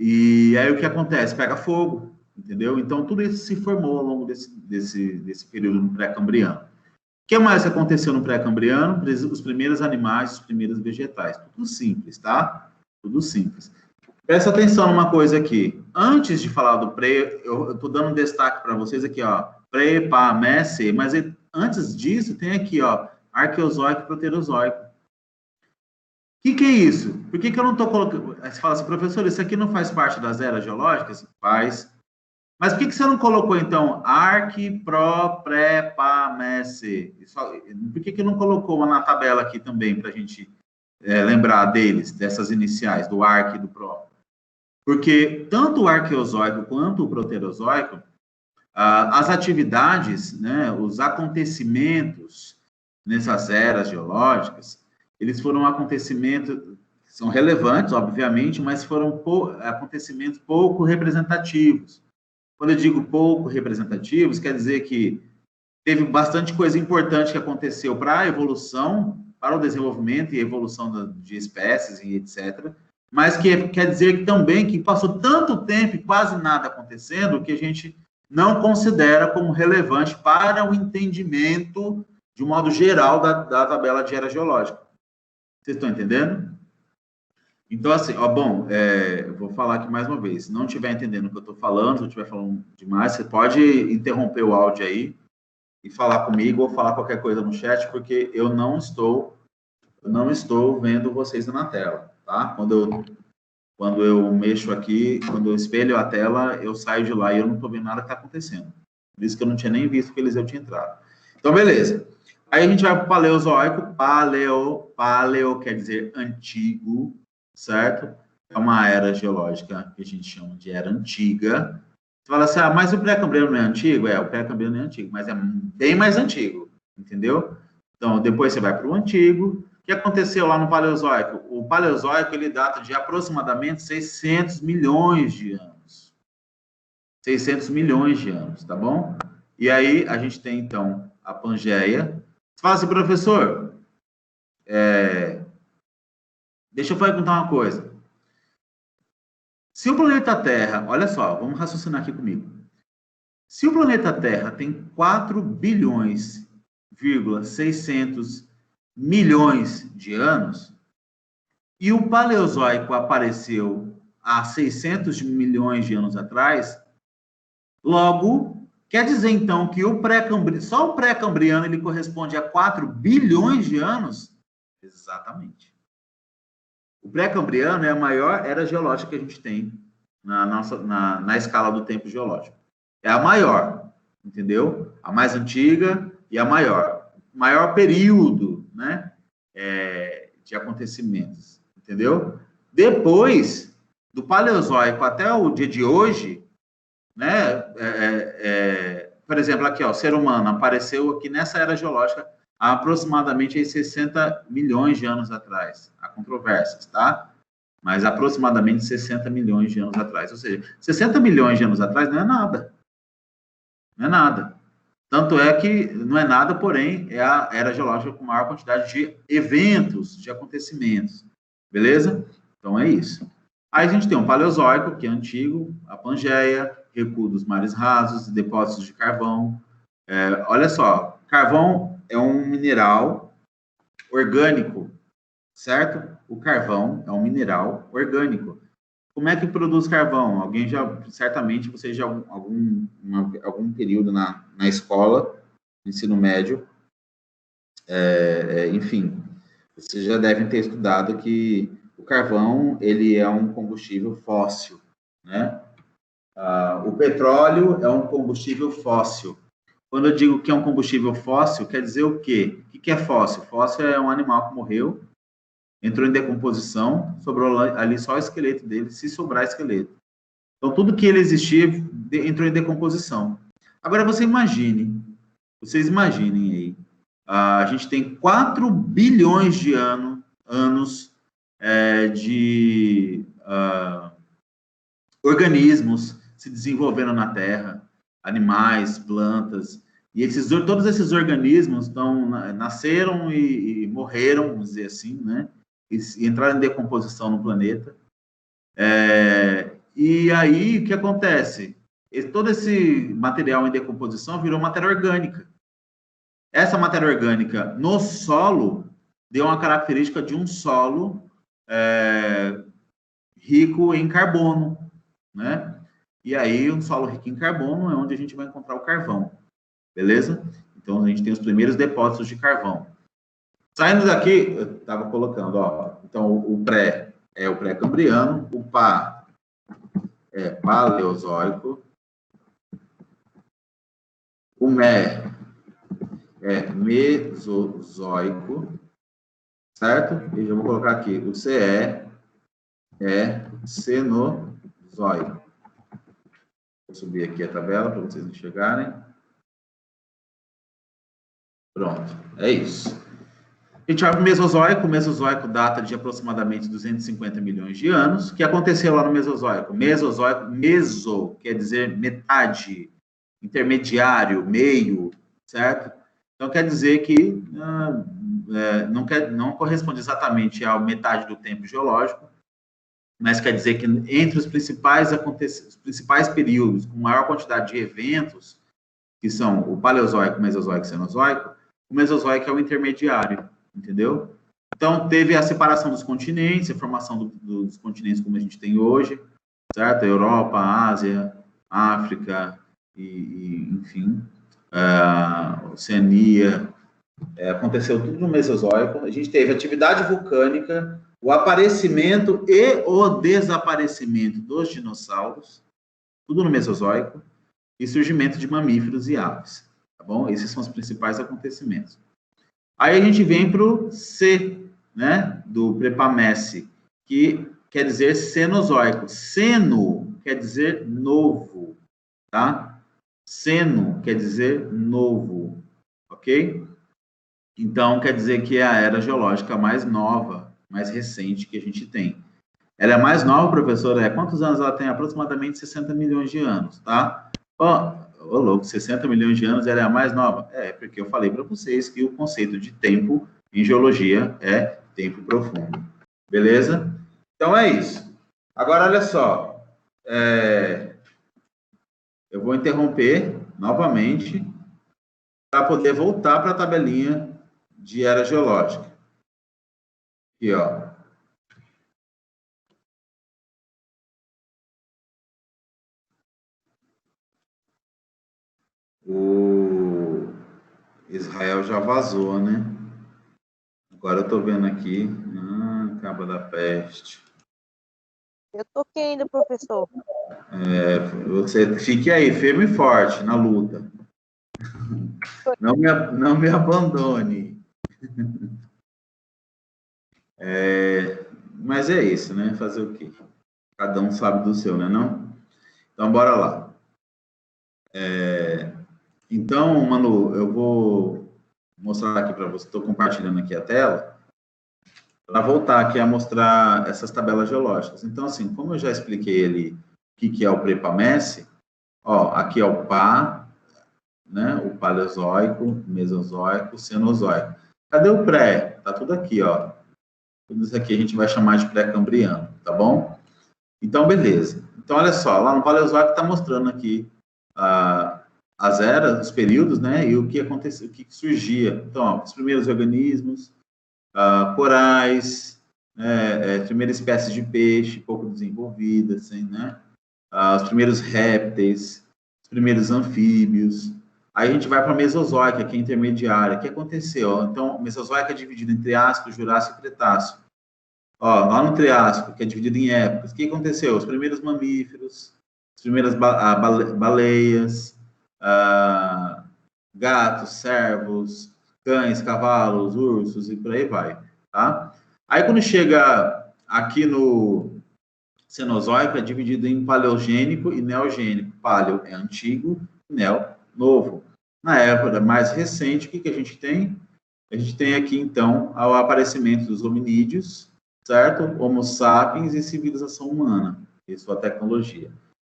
E aí, o que acontece? Pega fogo, entendeu? Então, tudo isso se formou ao longo desse período pré-cambriano. O que mais aconteceu no pré-cambriano? Os primeiros animais, os primeiros vegetais. Tudo simples, tá? Tudo simples. Presta atenção numa coisa aqui. Antes de falar do pré, eu estou dando um destaque para vocês aqui, ó. Pré, pá, messe, mas antes disso tem aqui, ó, arqueozoico e proterozoico. O que é isso? Por que eu não estou colocando... Aí você fala assim, professor, isso aqui não faz parte das eras geológicas? Faz. Mas por que você não colocou, então, arque, pró, pré, pá, messe? Por que não colocou na tabela aqui também, para a gente lembrar dessas iniciais, do arque e do pró? Porque tanto o arqueozoico quanto o proterozoico, as atividades, né, os acontecimentos nessas eras geológicas, eles foram acontecimentos, são relevantes, obviamente, mas foram acontecimentos pouco representativos. Quando eu digo pouco representativos, quer dizer que teve bastante coisa importante que aconteceu para a evolução, para o desenvolvimento e evolução de espécies e etc., mas que quer dizer também que passou tanto tempo e quase nada acontecendo que a gente não considera como relevante para o entendimento, de um modo geral, da tabela de era geológica. Vocês estão entendendo? Então, assim, eu vou falar aqui mais uma vez. Se não estiver entendendo o que eu estou falando, se eu estiver falando demais, você pode interromper o áudio aí e falar comigo ou falar qualquer coisa no chat, porque eu não estou vendo vocês na tela, tá? Quando eu mexo aqui, quando eu espelho a tela, eu saio de lá e eu não estou vendo nada que está acontecendo. Por isso que eu não tinha nem visto que o Eliseu tinha entrado. Então, beleza. Aí a gente vai para o Paleozoico. Paleo quer dizer antigo, certo? É uma era geológica que a gente chama de era antiga. Você fala assim, mas o pré-cambriano não é antigo? O pré-cambriano é antigo, mas é bem mais antigo, entendeu? Então, depois você vai para o antigo. O que aconteceu lá no Paleozoico? O Paleozoico, ele data de aproximadamente 600 milhões de anos. 600 milhões de anos, tá bom? E aí, a gente tem, então, a Pangeia. Você fala assim, professor, deixa eu perguntar uma coisa. Se o planeta Terra, olha só, vamos raciocinar aqui comigo. Se o planeta Terra tem 4 bilhões, 600 milhões de anos, e o Paleozoico apareceu há 600 milhões de anos atrás, logo, quer dizer então que só o pré-cambriano ele corresponde a 4 bilhões de anos? Exatamente. O pré-cambriano é a maior era geológica que a gente tem na escala do tempo geológico. É a maior, entendeu? A mais antiga e a maior. Maior período, né, de acontecimentos, entendeu? Depois do Paleozoico até o dia de hoje, né, por exemplo, aqui, ó, o ser humano apareceu aqui nessa era geológica há aproximadamente 60 milhões de anos atrás. Há controvérsias, tá? Mas aproximadamente 60 milhões de anos atrás. Ou seja, 60 milhões de anos atrás não é nada. Não é nada. Tanto é que não é nada, porém, é a era geológica com maior quantidade de eventos, de acontecimentos. Beleza? Então é isso. Aí a gente tem o Paleozoico, que é antigo, a Pangeia, recuo dos mares rasos, depósitos de carvão. Olha só, carvão é um mineral orgânico, certo? O carvão é um mineral orgânico. Como é que produz carvão? Alguém certamente vocês já algum período na escola, ensino médio, enfim, vocês já devem ter estudado que o carvão ele é um combustível fóssil, né? O petróleo é um combustível fóssil. Quando eu digo que é um combustível fóssil, quer dizer o quê? O que é fóssil? Fóssil é um animal que morreu, entrou em decomposição, sobrou ali só o esqueleto dele, se sobrar esqueleto. Então, tudo que ele existia entrou em decomposição. Agora, vocês imaginem aí, a gente tem 4 bilhões de anos de organismos se desenvolvendo na Terra, animais, plantas, e todos esses organismos nasceram e morreram, vamos dizer assim, né? E entraram em decomposição no planeta. E aí, o que acontece? Todo esse material em decomposição virou matéria orgânica. Essa matéria orgânica, no solo, deu uma característica de um solo rico em carbono, né? E aí, um solo rico em carbono é onde a gente vai encontrar o carvão, beleza? Então, a gente tem os primeiros depósitos de carvão. Saindo daqui, eu estava colocando, ó, então, o pré é o pré-cambriano, o pá é paleozoico, o mé é mesozoico, certo? E eu vou colocar aqui, o CE é cenozoico. Vou subir aqui a tabela para vocês enxergarem. Pronto, é isso. A gente vai para o Mesozoico. O Mesozoico data de aproximadamente 250 milhões de anos. O que aconteceu lá no Mesozoico? Mesozoico, meso quer dizer metade, intermediário, meio, certo? Então, quer dizer que não corresponde exatamente à metade do tempo geológico, mas quer dizer que entre os principais períodos, com maior quantidade de eventos, que são o Paleozoico, Mesozoico e Cenozoico, o Mesozoico é o intermediário, entendeu? Então, teve a separação dos continentes, a formação dos continentes como a gente tem hoje, certo? Europa, Ásia, África, enfim, Oceania, aconteceu tudo no Mesozoico. A gente teve atividade vulcânica, o aparecimento e o desaparecimento dos dinossauros, tudo no Mesozoico, e surgimento de mamíferos e aves, tá bom? Esses são os principais acontecimentos. Aí a gente vem para o C, né, do Prepamesse, que quer dizer cenozoico. Seno quer dizer novo, tá? Seno quer dizer novo, ok? Então, quer dizer que é a era geológica mais nova, mais recente que a gente tem. Ela é mais nova, professora? Quantos anos ela tem? Aproximadamente 60 milhões de anos, tá? Ô, louco, 60 milhões de anos, ela é a mais nova? É, porque eu falei para vocês que o conceito de tempo em geologia é tempo profundo. Beleza? Então, é isso. Agora, olha só. Eu vou interromper novamente para poder voltar para a tabelinha de era geológica. Aqui, ó. O Israel já vazou, né? Agora eu tô vendo aqui. Cabo da Peste. Eu toquei ainda, professor. Você fique aí, firme e forte na luta. Não me abandone. Mas é isso, né? Fazer o quê? Cada um sabe do seu, né, não? Então, bora lá. Então, Manu, eu vou mostrar aqui para você. Estou compartilhando aqui a tela para voltar aqui a mostrar essas tabelas geológicas. Então, assim, como eu já expliquei ali o que é o Prepamesse, ó, aqui é o Pá, né? O Paleozoico, Mesozoico, Cenozoico. Cadê o pré? Tá tudo aqui, ó. Tudo isso aqui a gente vai chamar de pré-cambriano, tá bom? Então, beleza. Então, olha só, lá no Paleozoico está mostrando aqui as eras, os períodos, né? E o que aconteceu, o que surgia. Então, ó, os primeiros organismos, corais, primeira espécie de peixe, pouco desenvolvida, assim, né? Os primeiros répteis, os primeiros anfíbios. Aí a gente vai para a Mesozoica, que é intermediária. O que aconteceu? Então, Mesozoica é dividida em Triássico, Jurássico e Cretácico. Ó, lá no Triássico, que é dividido em épocas, o que aconteceu? Os primeiros mamíferos, as primeiras baleias, gatos, cervos, cães, cavalos, ursos e por aí vai, tá? Aí quando chega aqui no Cenozoico, é dividido em paleogênico e neogênico. Paleo é antigo, neo, novo. Na época mais recente, o que a gente tem? A gente tem aqui, então, o aparecimento dos hominídeos, certo? Homo sapiens e civilização humana, e sua tecnologia.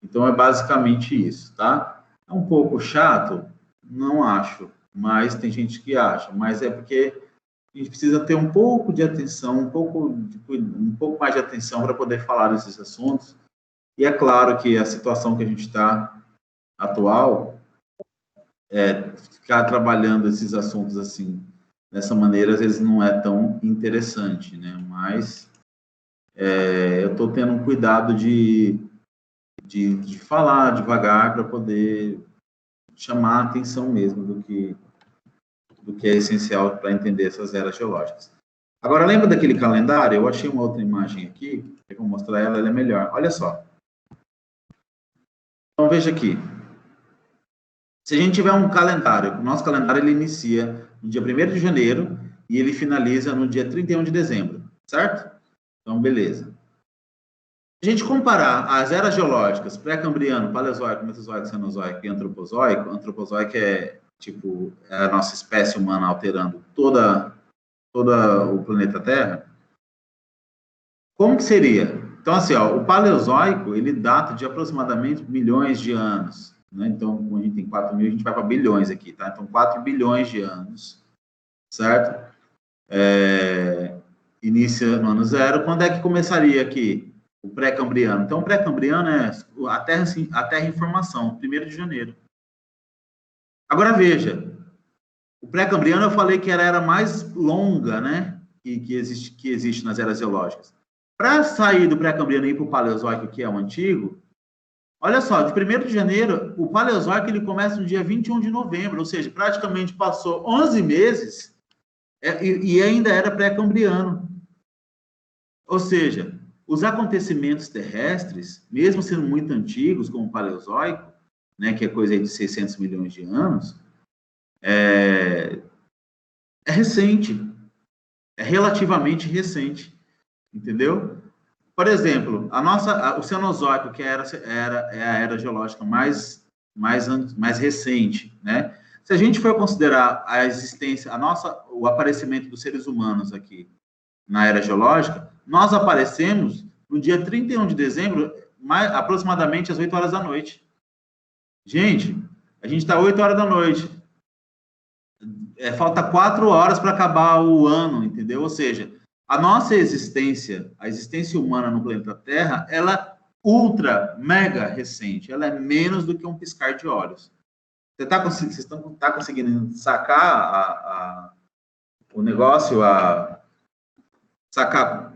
Então, é basicamente isso, tá? É um pouco chato? Não acho, mas tem gente que acha. Mas é porque a gente precisa ter um pouco de atenção, um pouco mais de atenção para poder falar desses assuntos. E é claro que a situação que a gente está atual, ficar trabalhando esses assuntos assim, dessa maneira, às vezes não é tão interessante, né? Mas eu estou tendo um cuidado de falar devagar para poder chamar a atenção mesmo do que é essencial para entender essas eras geológicas. Agora, lembra daquele calendário? Eu achei uma outra imagem aqui, eu vou mostrar ela é melhor. Olha só. Então, veja aqui. Se a gente tiver um calendário, o nosso calendário ele inicia no dia 1º de janeiro e ele finaliza no dia 31 de dezembro, certo? Então, beleza. Se a gente comparar as eras geológicas, pré-cambriano, paleozoico, mesozoico, cenozoico e antropozoico, antropozoico é a nossa espécie humana alterando todo o planeta Terra, como que seria? Então, assim, ó, o Paleozoico, ele data de aproximadamente milhões de anos, né? Então, como a gente tem 4 mil, a gente vai para bilhões aqui, tá? Então, 4 bilhões de anos, certo? Inicia no ano zero. Quando é que começaria aqui o pré-cambriano? Então, o pré-cambriano é a Terra em formação, 1º de janeiro. Agora, veja, o pré-cambriano eu falei que era a era mais longa, né? Que existe nas eras geológicas. Para sair do pré-cambriano e ir para o paleozoico, que é o antigo, olha só, de 1º de janeiro, o paleozoico ele começa no dia 21 de novembro, ou seja, praticamente passou 11 meses e ainda era pré-cambriano. Ou seja, os acontecimentos terrestres, mesmo sendo muito antigos, como o paleozoico, né, que é coisa de 600 milhões de anos, é é recente, é relativamente recente, entendeu? Por exemplo, o Cenozoico, que é a era geológica mais recente, né? Se a gente for considerar a existência, o aparecimento dos seres humanos aqui na era geológica, nós aparecemos no dia 31 de dezembro, aproximadamente às 8 horas da noite. Gente, a gente está 8 horas da noite. Falta 4 horas para acabar o ano, entendeu? Ou seja, a nossa existência, a existência humana no planeta Terra, ela é ultra, mega recente. Ela é menos do que um piscar de olhos. Vocês estão conseguindo sacar o negócio, sacar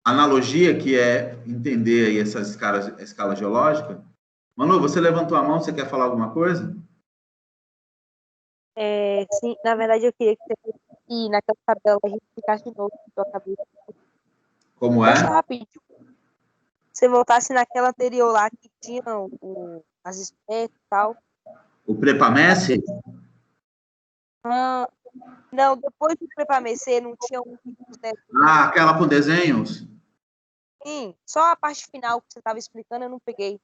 a analogia que é entender aí essa escala geológica? Manu, você levantou a mão, você quer falar alguma coisa? Sim, na verdade eu queria que naquela tabela a gente ficasse de novo na tua cabeça. Como é? Rápido. Você voltasse naquela anterior lá que tinha as espécies e tal. O Prepamesse? Não, depois do Prepamesse não tinha um... Aquela com desenhos? Sim, só a parte final que você estava explicando eu não peguei.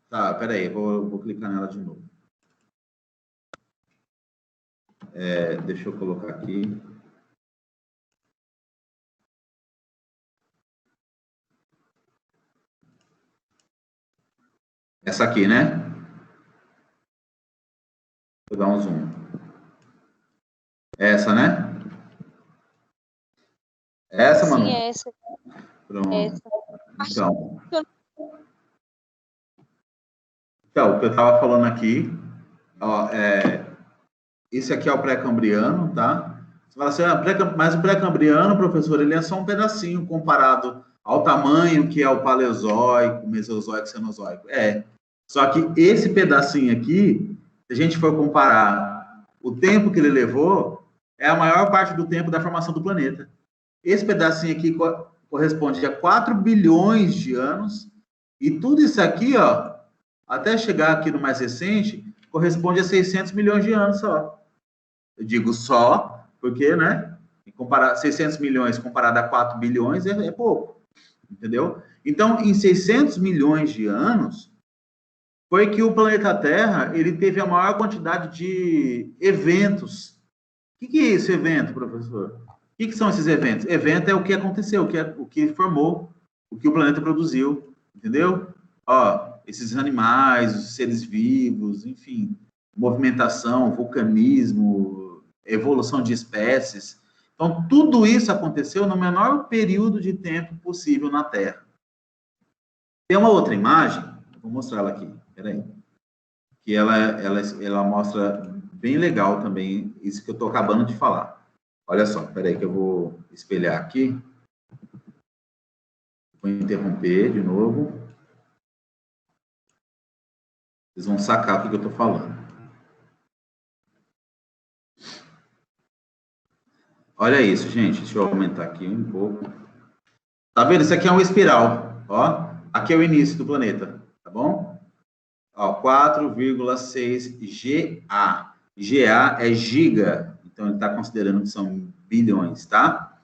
Tá, peraí, vou clicar nela de novo. Deixa eu colocar aqui. Essa aqui, né? Vou dar um zoom. Essa, né? Essa, Manu? Sim, é essa. Pronto. Essa. Então, o que eu estava falando aqui, ó, esse aqui é o pré-cambriano, tá? Você fala assim, mas o pré-cambriano, professor, ele é só um pedacinho comparado ao tamanho que é o paleozoico, mesozoico, cenozoico. Só que esse pedacinho aqui, se a gente for comparar o tempo que ele levou, é a maior parte do tempo da formação do planeta. Esse pedacinho aqui corresponde a 4 bilhões de anos, e tudo isso aqui, ó, até chegar aqui no mais recente, corresponde a 600 milhões de anos só. Eu digo só, porque, né, 600 milhões comparado a 4 bilhões é pouco, entendeu? Então, em 600 milhões de anos, foi que o planeta Terra, ele teve a maior quantidade de eventos. O que é esse evento, professor? O que são esses eventos? Evento é o que aconteceu, o que formou, o que o planeta produziu, entendeu? Ó, esses animais, os seres vivos, enfim, movimentação, vulcanismo, evolução de espécies. Então, tudo isso aconteceu no menor período de tempo possível na Terra. Tem uma outra imagem, vou mostrar ela aqui, peraí, que ela mostra bem legal também isso que eu estou acabando de falar. Olha só, peraí que eu vou espelhar aqui. Vou interromper de novo. Vocês vão sacar o que eu estou falando. Olha isso, gente. Deixa eu aumentar aqui um pouco. Tá vendo? Isso aqui é uma espiral. Ó, aqui é o início do planeta, tá bom? Ó, 4,6 GA. GA é giga. Então, ele está considerando que são bilhões, tá?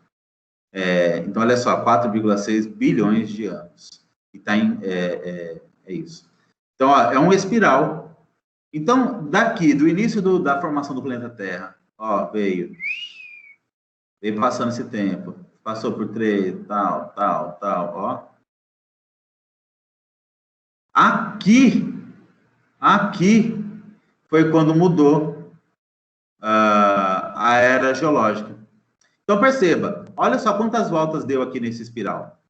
Então, olha só, 4,6 bilhões de anos. E tá é isso. Então, ó, é uma espiral. Então, daqui, do início da formação do planeta Terra, ó, veio passando esse tempo. Passou por 3, tal, ó. Aqui foi quando mudou a era geológica. Então, perceba, olha só quantas voltas deu aqui nesse espiral.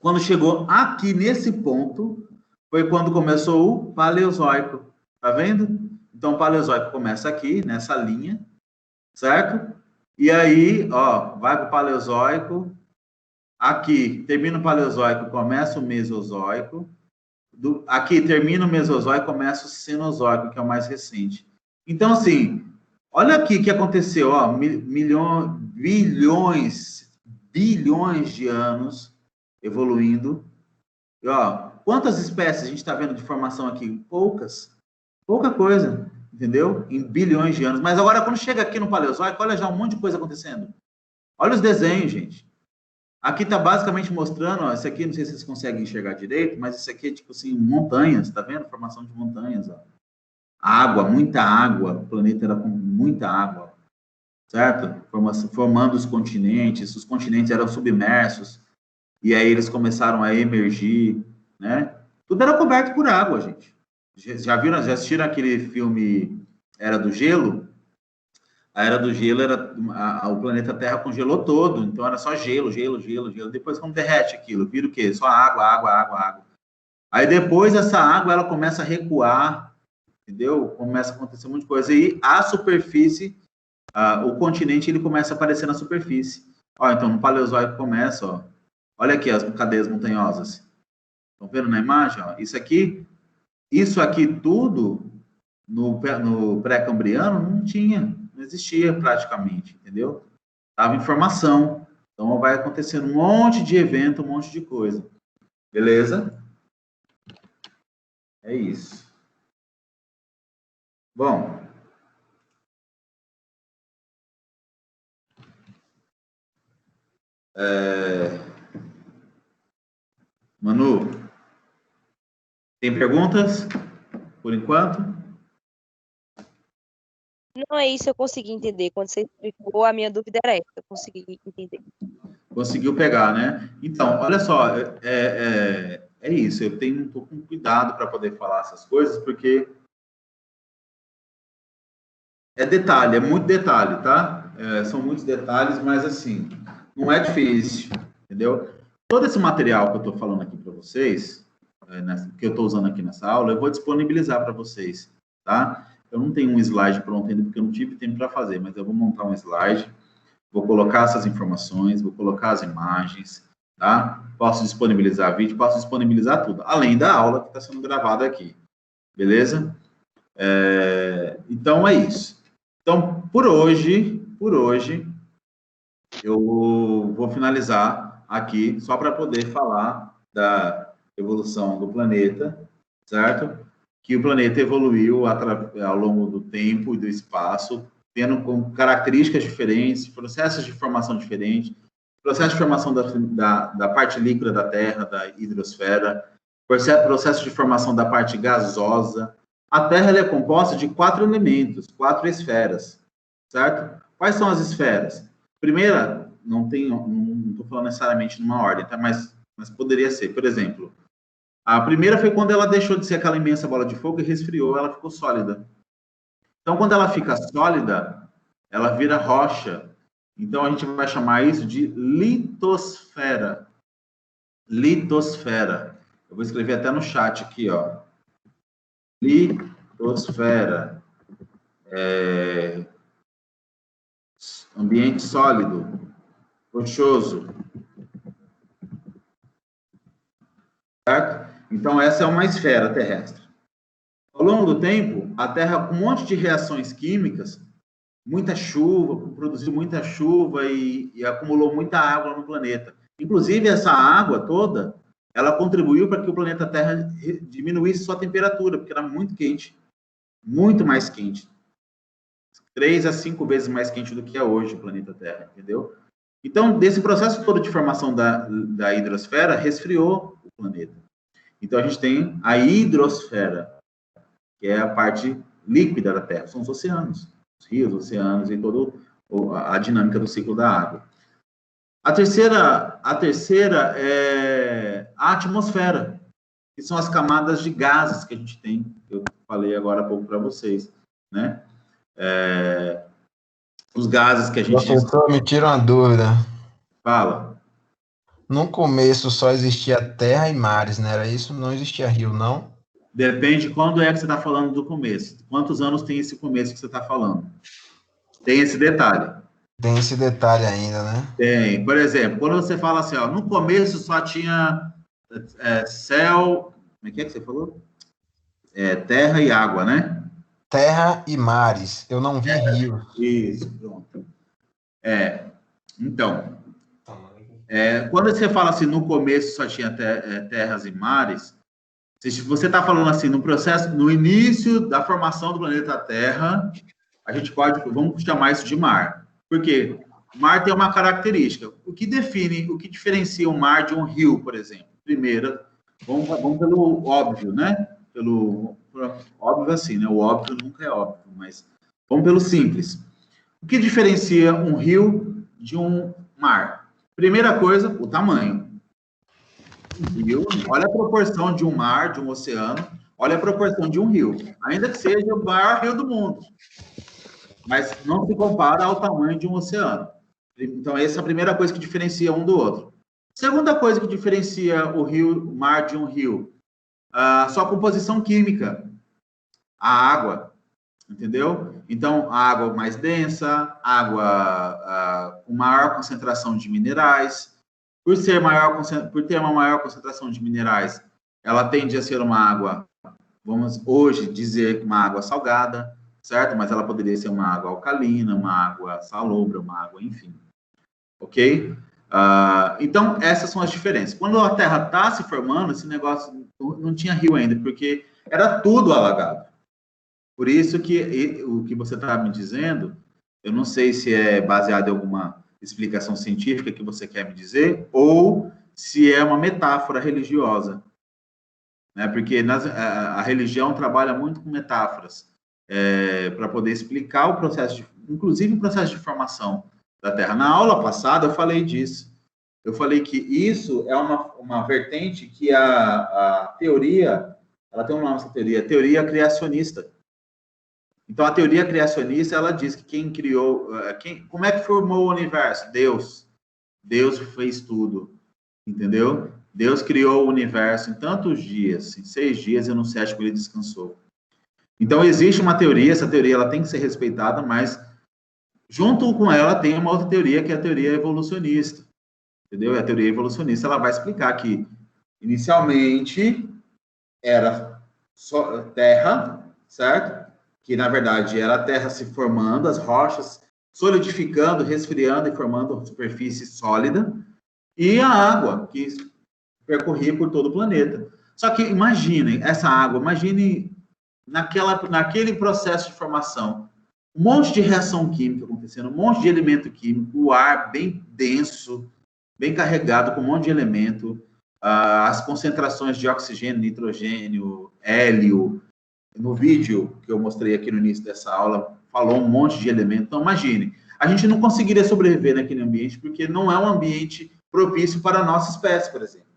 Quando chegou aqui nesse ponto, foi quando começou o Paleozoico. Tá vendo? Então, o Paleozoico começa aqui, nessa linha, certo? E aí, ó, vai para o Paleozoico. Aqui, termina o Paleozoico, começa o Mesozoico. Aqui, termina o Mesozoico, começa o Cenozoico, que é o mais recente. Então, assim, olha aqui o que aconteceu, ó, bilhões de anos evoluindo. E, ó, quantas espécies a gente está vendo de formação aqui? Pouca coisa. entendeu? Em bilhões de anos. Mas agora, quando chega aqui no Paleozoico, olha já um monte de coisa acontecendo. Olha os desenhos, gente. Aqui está basicamente mostrando, ó, isso aqui, não sei se vocês conseguem enxergar direito, mas isso aqui é tipo assim, montanhas, tá vendo? Formação de montanhas, ó. Água, muita água, o planeta era com muita água, certo? Formando os continentes eram submersos, e aí eles começaram a emergir, né? Tudo era coberto por água, gente. Já viram, já assistiram aquele filme Era do Gelo? A Era do Gelo era o planeta Terra congelou todo, então era só gelo, gelo, gelo, gelo. Depois como derrete aquilo, vira o quê? Só água, água, água, água. Aí depois essa água ela começa a recuar, entendeu? Começa a acontecer um monte de coisa e a superfície, o continente ele começa a aparecer na superfície. Ó, então no Paleozoico começa, ó. Olha aqui as cadeias montanhosas. Estão vendo na imagem? Ó? Isso aqui tudo no pré-cambriano não tinha. Não existia praticamente, entendeu? Estava em formação. Então vai acontecendo um monte de evento, um monte de coisa. Beleza? É isso. Bom. Manu, tem perguntas? Por enquanto? Não é isso, eu consegui entender. Quando você explicou, a minha dúvida era essa, eu consegui entender. Conseguiu pegar, né? Então, olha só, é isso. Eu tô com cuidado para poder falar essas coisas, porque é detalhe, é muito detalhe, tá? São muitos detalhes, mas assim, não é difícil, entendeu? Todo esse material que eu estou falando aqui para vocês, que eu estou usando aqui nessa aula, eu vou disponibilizar para vocês, tá? Eu não tenho um slide pronto ainda, porque eu não tive tempo para fazer, mas eu vou montar um slide, vou colocar essas informações, vou colocar as imagens, tá? Posso disponibilizar vídeo, posso disponibilizar tudo, além da aula que está sendo gravada aqui, beleza? Então, é isso. Então, por hoje, eu vou finalizar aqui, só para poder falar da evolução do planeta, certo? Que o planeta evoluiu ao longo do tempo e do espaço, tendo com características diferentes, processos de formação diferentes, processo de formação da parte líquida da Terra, da hidrosfera, processo de formação da parte gasosa. A Terra ela é composta de 4 elementos, 4 esferas, certo? Quais são as esferas? Primeira, não estou falando necessariamente numa ordem, tá? Mas poderia ser. Por exemplo, a primeira foi quando ela deixou de ser aquela imensa bola de fogo e resfriou, ela ficou sólida. Então, quando ela fica sólida, ela vira rocha. Então, a gente vai chamar isso de litosfera. Litosfera. Eu vou escrever até no chat aqui, ó. Litosfera. Ambiente sólido, rochoso. Certo? Então, essa é uma esfera terrestre. Ao longo do tempo, a Terra, com um monte de reações químicas, muita chuva, produziu muita chuva e acumulou muita água no planeta. Inclusive, essa água toda, ela contribuiu para que o planeta Terra diminuísse sua temperatura, porque era muito quente, muito mais quente. 3 a 5 vezes mais quente do que é hoje o planeta Terra, entendeu? Então, desse processo todo de formação da hidrosfera, resfriou o planeta. Então, a gente tem a hidrosfera, que é a parte líquida da Terra, são os oceanos, os rios, oceanos e toda a dinâmica do ciclo da água. A terceira é a atmosfera, que são as camadas de gases que a gente tem, que eu falei agora há pouco para vocês, né? Os gases que a gente... Professor, me tira uma dúvida. Fala. No começo só existia terra e mares, não era isso? Não existia rio, não? Depende quando é que você está falando do começo. Quantos anos tem esse começo que você está falando? Tem esse detalhe. Tem esse detalhe ainda, né? Tem. Por exemplo, quando você fala assim, ó, no começo só tinha céu... Como é que você falou? Terra e água, né? Terra e mares. Eu não vi rio. Isso, pronto. Então, quando você fala assim, no começo só tinha terras e mares, Se você está falando assim, no processo, no início da formação do planeta Terra, a gente pode, vamos chamar isso de mar. Por quê? O mar tem uma característica. O que define, o que diferencia o mar de um rio, por exemplo? Primeiro, vamos pelo óbvio, né? Pelo óbvio assim, né? O óbvio nunca é óbvio, mas vamos pelo simples. O que diferencia um rio de um mar? Primeira coisa, o tamanho. Um rio, olha a proporção de um mar, de um oceano, olha a proporção de um rio. Ainda que seja o maior rio do mundo. Mas não se compara ao tamanho de um oceano. Então, essa é a primeira coisa que diferencia um do outro. Segunda coisa que diferencia o rio, o mar de um rio, a sua composição química, a água, entendeu? Então, a água mais densa, água com maior concentração de minerais. Por ter uma maior concentração de minerais, ela tende a ser uma água, vamos hoje dizer, uma água salgada, certo? Mas ela poderia ser uma água alcalina, uma água salobra, uma água, enfim. Ok? Então, essas são as diferenças. Quando a Terra está se formando, esse negócio não tinha rio ainda, porque era tudo alagado. Por isso que o que você está me dizendo, eu não sei se é baseado em alguma explicação científica que você quer me dizer, ou se é uma metáfora religiosa. Né? Porque a religião trabalha muito com metáforas, para poder explicar o processo, inclusive o processo de formação da Terra. Na aula passada, eu falei disso. Eu falei que isso é uma vertente que a teoria, ela tem um nome, essa teoria criacionista. Então, a teoria criacionista, ela diz que quem criou, como é que formou o universo? Deus. Deus fez tudo, entendeu? Deus criou o universo em tantos dias, em 6 dias, e no 7º ele descansou. Então, existe uma teoria, essa teoria ela tem que ser respeitada, mas junto com ela tem uma outra teoria, que é a teoria evolucionista, entendeu? A teoria evolucionista, ela vai explicar que, inicialmente, era só terra, certo? Que, na verdade, era a terra se formando, as rochas solidificando, resfriando e formando superfície sólida, e a água, que percorria por todo o planeta. Só que, imaginem, essa água, imagine naquele processo de formação, um monte de reação química acontecendo, um monte de elemento químico, o ar bem denso, bem carregado com um monte de elemento, as concentrações de oxigênio, nitrogênio, hélio. No vídeo que eu mostrei aqui no início dessa aula, falou um monte de elemento. Então, imagine, a gente não conseguiria sobreviver naquele ambiente, porque não é um ambiente propício para a nossa espécie, por exemplo.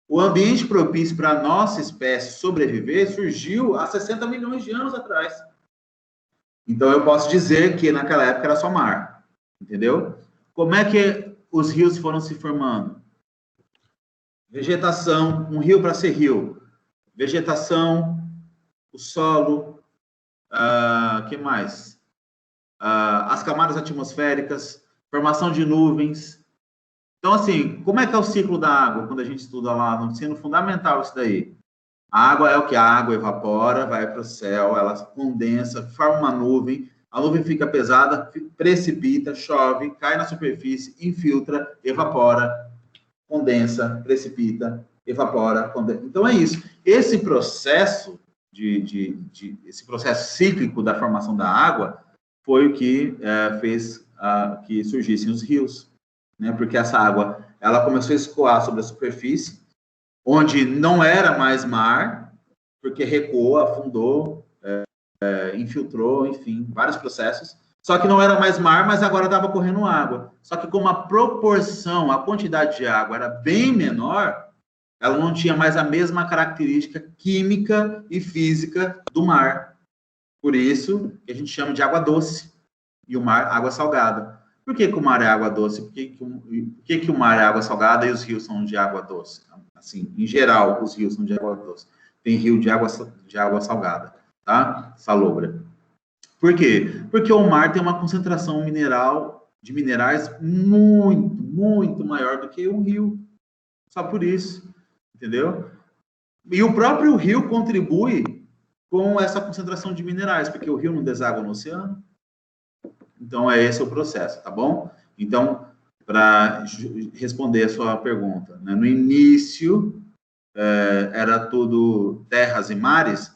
O ambiente propício para a nossa espécie sobreviver surgiu há 60 milhões de anos atrás. Então, eu posso dizer que naquela época era só mar, entendeu? Como é que os rios foram se formando? Vegetação, um rio para ser rio. Vegetação, o solo, que mais? As camadas atmosféricas, formação de nuvens. Então, assim, como é que é o ciclo da água, quando a gente estuda lá no ensino fundamental isso daí? A água é o que? A água evapora, vai para o céu, ela condensa, forma uma nuvem, a nuvem fica pesada, precipita, chove, cai na superfície, infiltra, evapora, condensa, precipita, evapora, condensa. Então, é isso. Esse processo esse processo cíclico da formação da água foi o que fez que surgissem os rios, né? Porque essa água, ela começou a escoar sobre a superfície, onde não era mais mar, porque recuou, afundou, infiltrou, enfim, vários processos. Só que não era mais mar, mas agora estava correndo água. Só que como a proporção, a quantidade de água era bem menor, ela não tinha mais a mesma característica química e física do mar. Por isso que a gente chama de água doce e o mar água salgada. Por que o mar é água doce? Por que o mar é água salgada e os rios são de água doce? Assim, em geral, os rios são de água doce. Tem rio de água salgada, tá? Salobra. Por quê? Porque o mar tem uma concentração de minerais muito, muito maior do que o rio. Só por isso, entendeu? E o próprio rio contribui com essa concentração de minerais, porque o rio não deságua no oceano. Então, esse o processo, tá bom? Então, para responder a sua pergunta, né? No início era tudo terras e mares,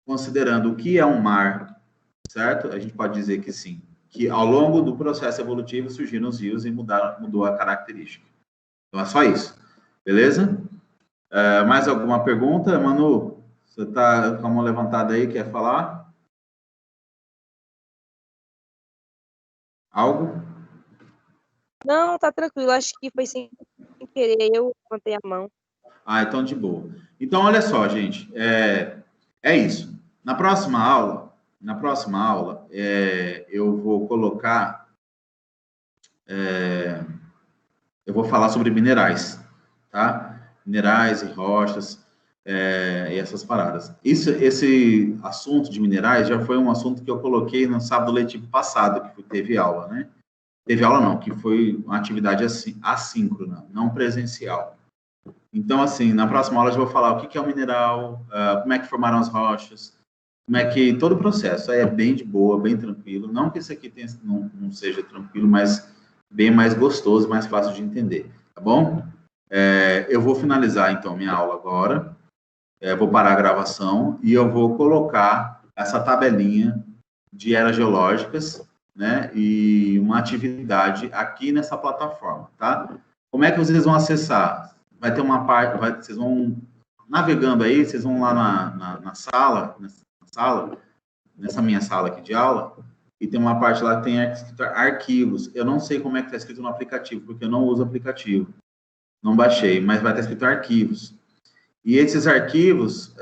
considerando o que é um mar, certo? A gente pode dizer que sim, que ao longo do processo evolutivo surgiram os rios e mudou a característica. Então é só isso, beleza? Mais alguma pergunta, Manu? Você está com a mão levantada aí, quer falar? Algo? Não, tá tranquilo. Acho que foi sem querer. Eu levantei a mão. Então de boa. Então, olha só, gente, é isso. Na próxima aula, eu vou colocar, eu vou falar sobre minerais, tá? Minerais e rochas, e essas paradas. Esse assunto de minerais já foi um assunto que eu coloquei no sábado letivo passado, que teve aula, né? Teve aula não, que foi uma atividade assíncrona, não presencial. Então, assim, na próxima aula eu vou falar o que é o mineral, como é que formaram as rochas, como é que todo o processo é bem de boa, bem tranquilo. Não que esse aqui não seja tranquilo, mas bem mais gostoso, mais fácil de entender, tá bom? Eu vou finalizar, então, minha aula agora. Vou parar a gravação e eu vou colocar essa tabelinha de eras geológicas, né? E uma atividade aqui nessa plataforma, tá? Como é que vocês vão acessar? Vai ter uma parte, vocês vão navegando aí, vocês vão lá na sala, nessa minha sala aqui de aula, e tem uma parte lá que tem escrito arquivos. Eu não sei como é que está escrito no aplicativo, porque eu não uso aplicativo. Não baixei, mas vai estar escrito arquivos. E esses arquivos,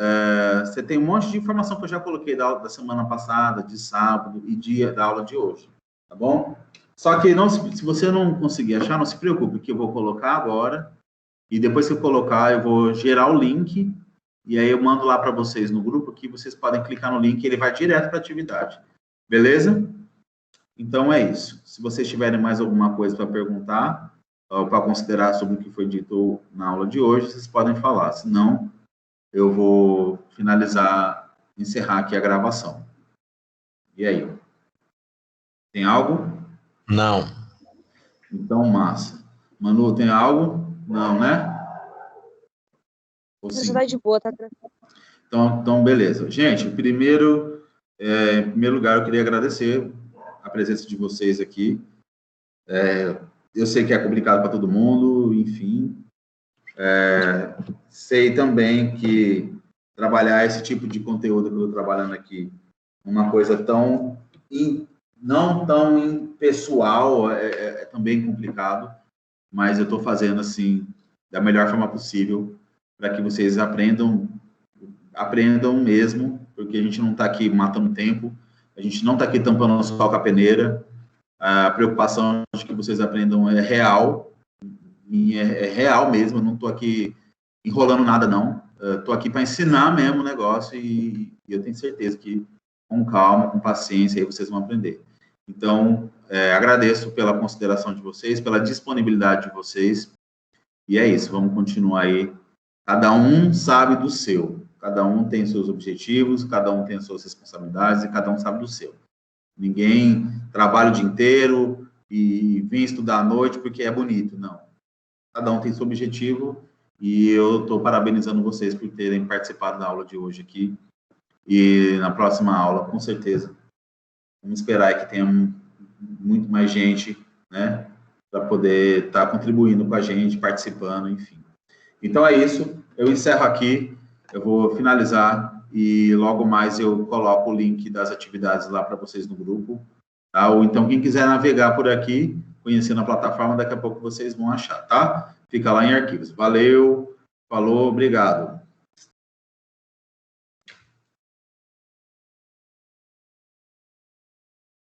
você tem um monte de informação que eu já coloquei da aula da semana passada, de sábado e da aula de hoje, tá bom? Só que se você não conseguir achar, não se preocupe, que eu vou colocar agora, e depois que eu colocar, eu vou gerar o link, e aí eu mando lá para vocês no grupo, que vocês podem clicar no link e ele vai direto para a atividade. Beleza? Então é isso. Se vocês tiverem mais alguma coisa para perguntar, ou para considerar sobre o que foi dito na aula de hoje, vocês podem falar. Se não, eu vou encerrar aqui a gravação. E aí? Tem algo? Não. Então, massa. Manu, tem algo? Não, né? Você tá de boa, tá tranquilo. Então, beleza. Gente, em primeiro lugar, eu queria agradecer a presença de vocês aqui. Eu sei que é complicado para todo mundo, enfim. Sei também que trabalhar esse tipo de conteúdo que eu estou trabalhando aqui, uma coisa não tão pessoal, é também complicado, mas eu estou fazendo assim da melhor forma possível para que vocês aprendam mesmo, porque a gente não está aqui matando tempo, a gente não está aqui tampando o sol com a peneira. A preocupação de que vocês aprendam é real, e é real mesmo, eu não estou aqui enrolando nada, não. Estou aqui para ensinar mesmo o negócio e eu tenho certeza que com calma, com paciência, aí vocês vão aprender. Então, agradeço pela consideração de vocês, pela disponibilidade de vocês, e é isso, vamos continuar aí. Cada um sabe do seu, cada um tem seus objetivos, cada um tem as suas responsabilidades e cada um sabe do seu. Ninguém trabalha o dia inteiro e vem estudar à noite porque é bonito, não. Cada um tem seu objetivo e eu estou parabenizando vocês por terem participado da aula de hoje aqui. E na próxima aula, com certeza, vamos esperar que tenha muito mais gente, né, para poder estar contribuindo com a gente, participando, enfim. Então é isso, eu encerro aqui, eu vou finalizar e logo mais eu coloco o link das atividades lá para vocês no grupo, tá? Ou então quem quiser navegar por aqui, conhecendo a plataforma, daqui a pouco vocês vão achar, tá? Fica lá em arquivos. Valeu, falou, obrigado.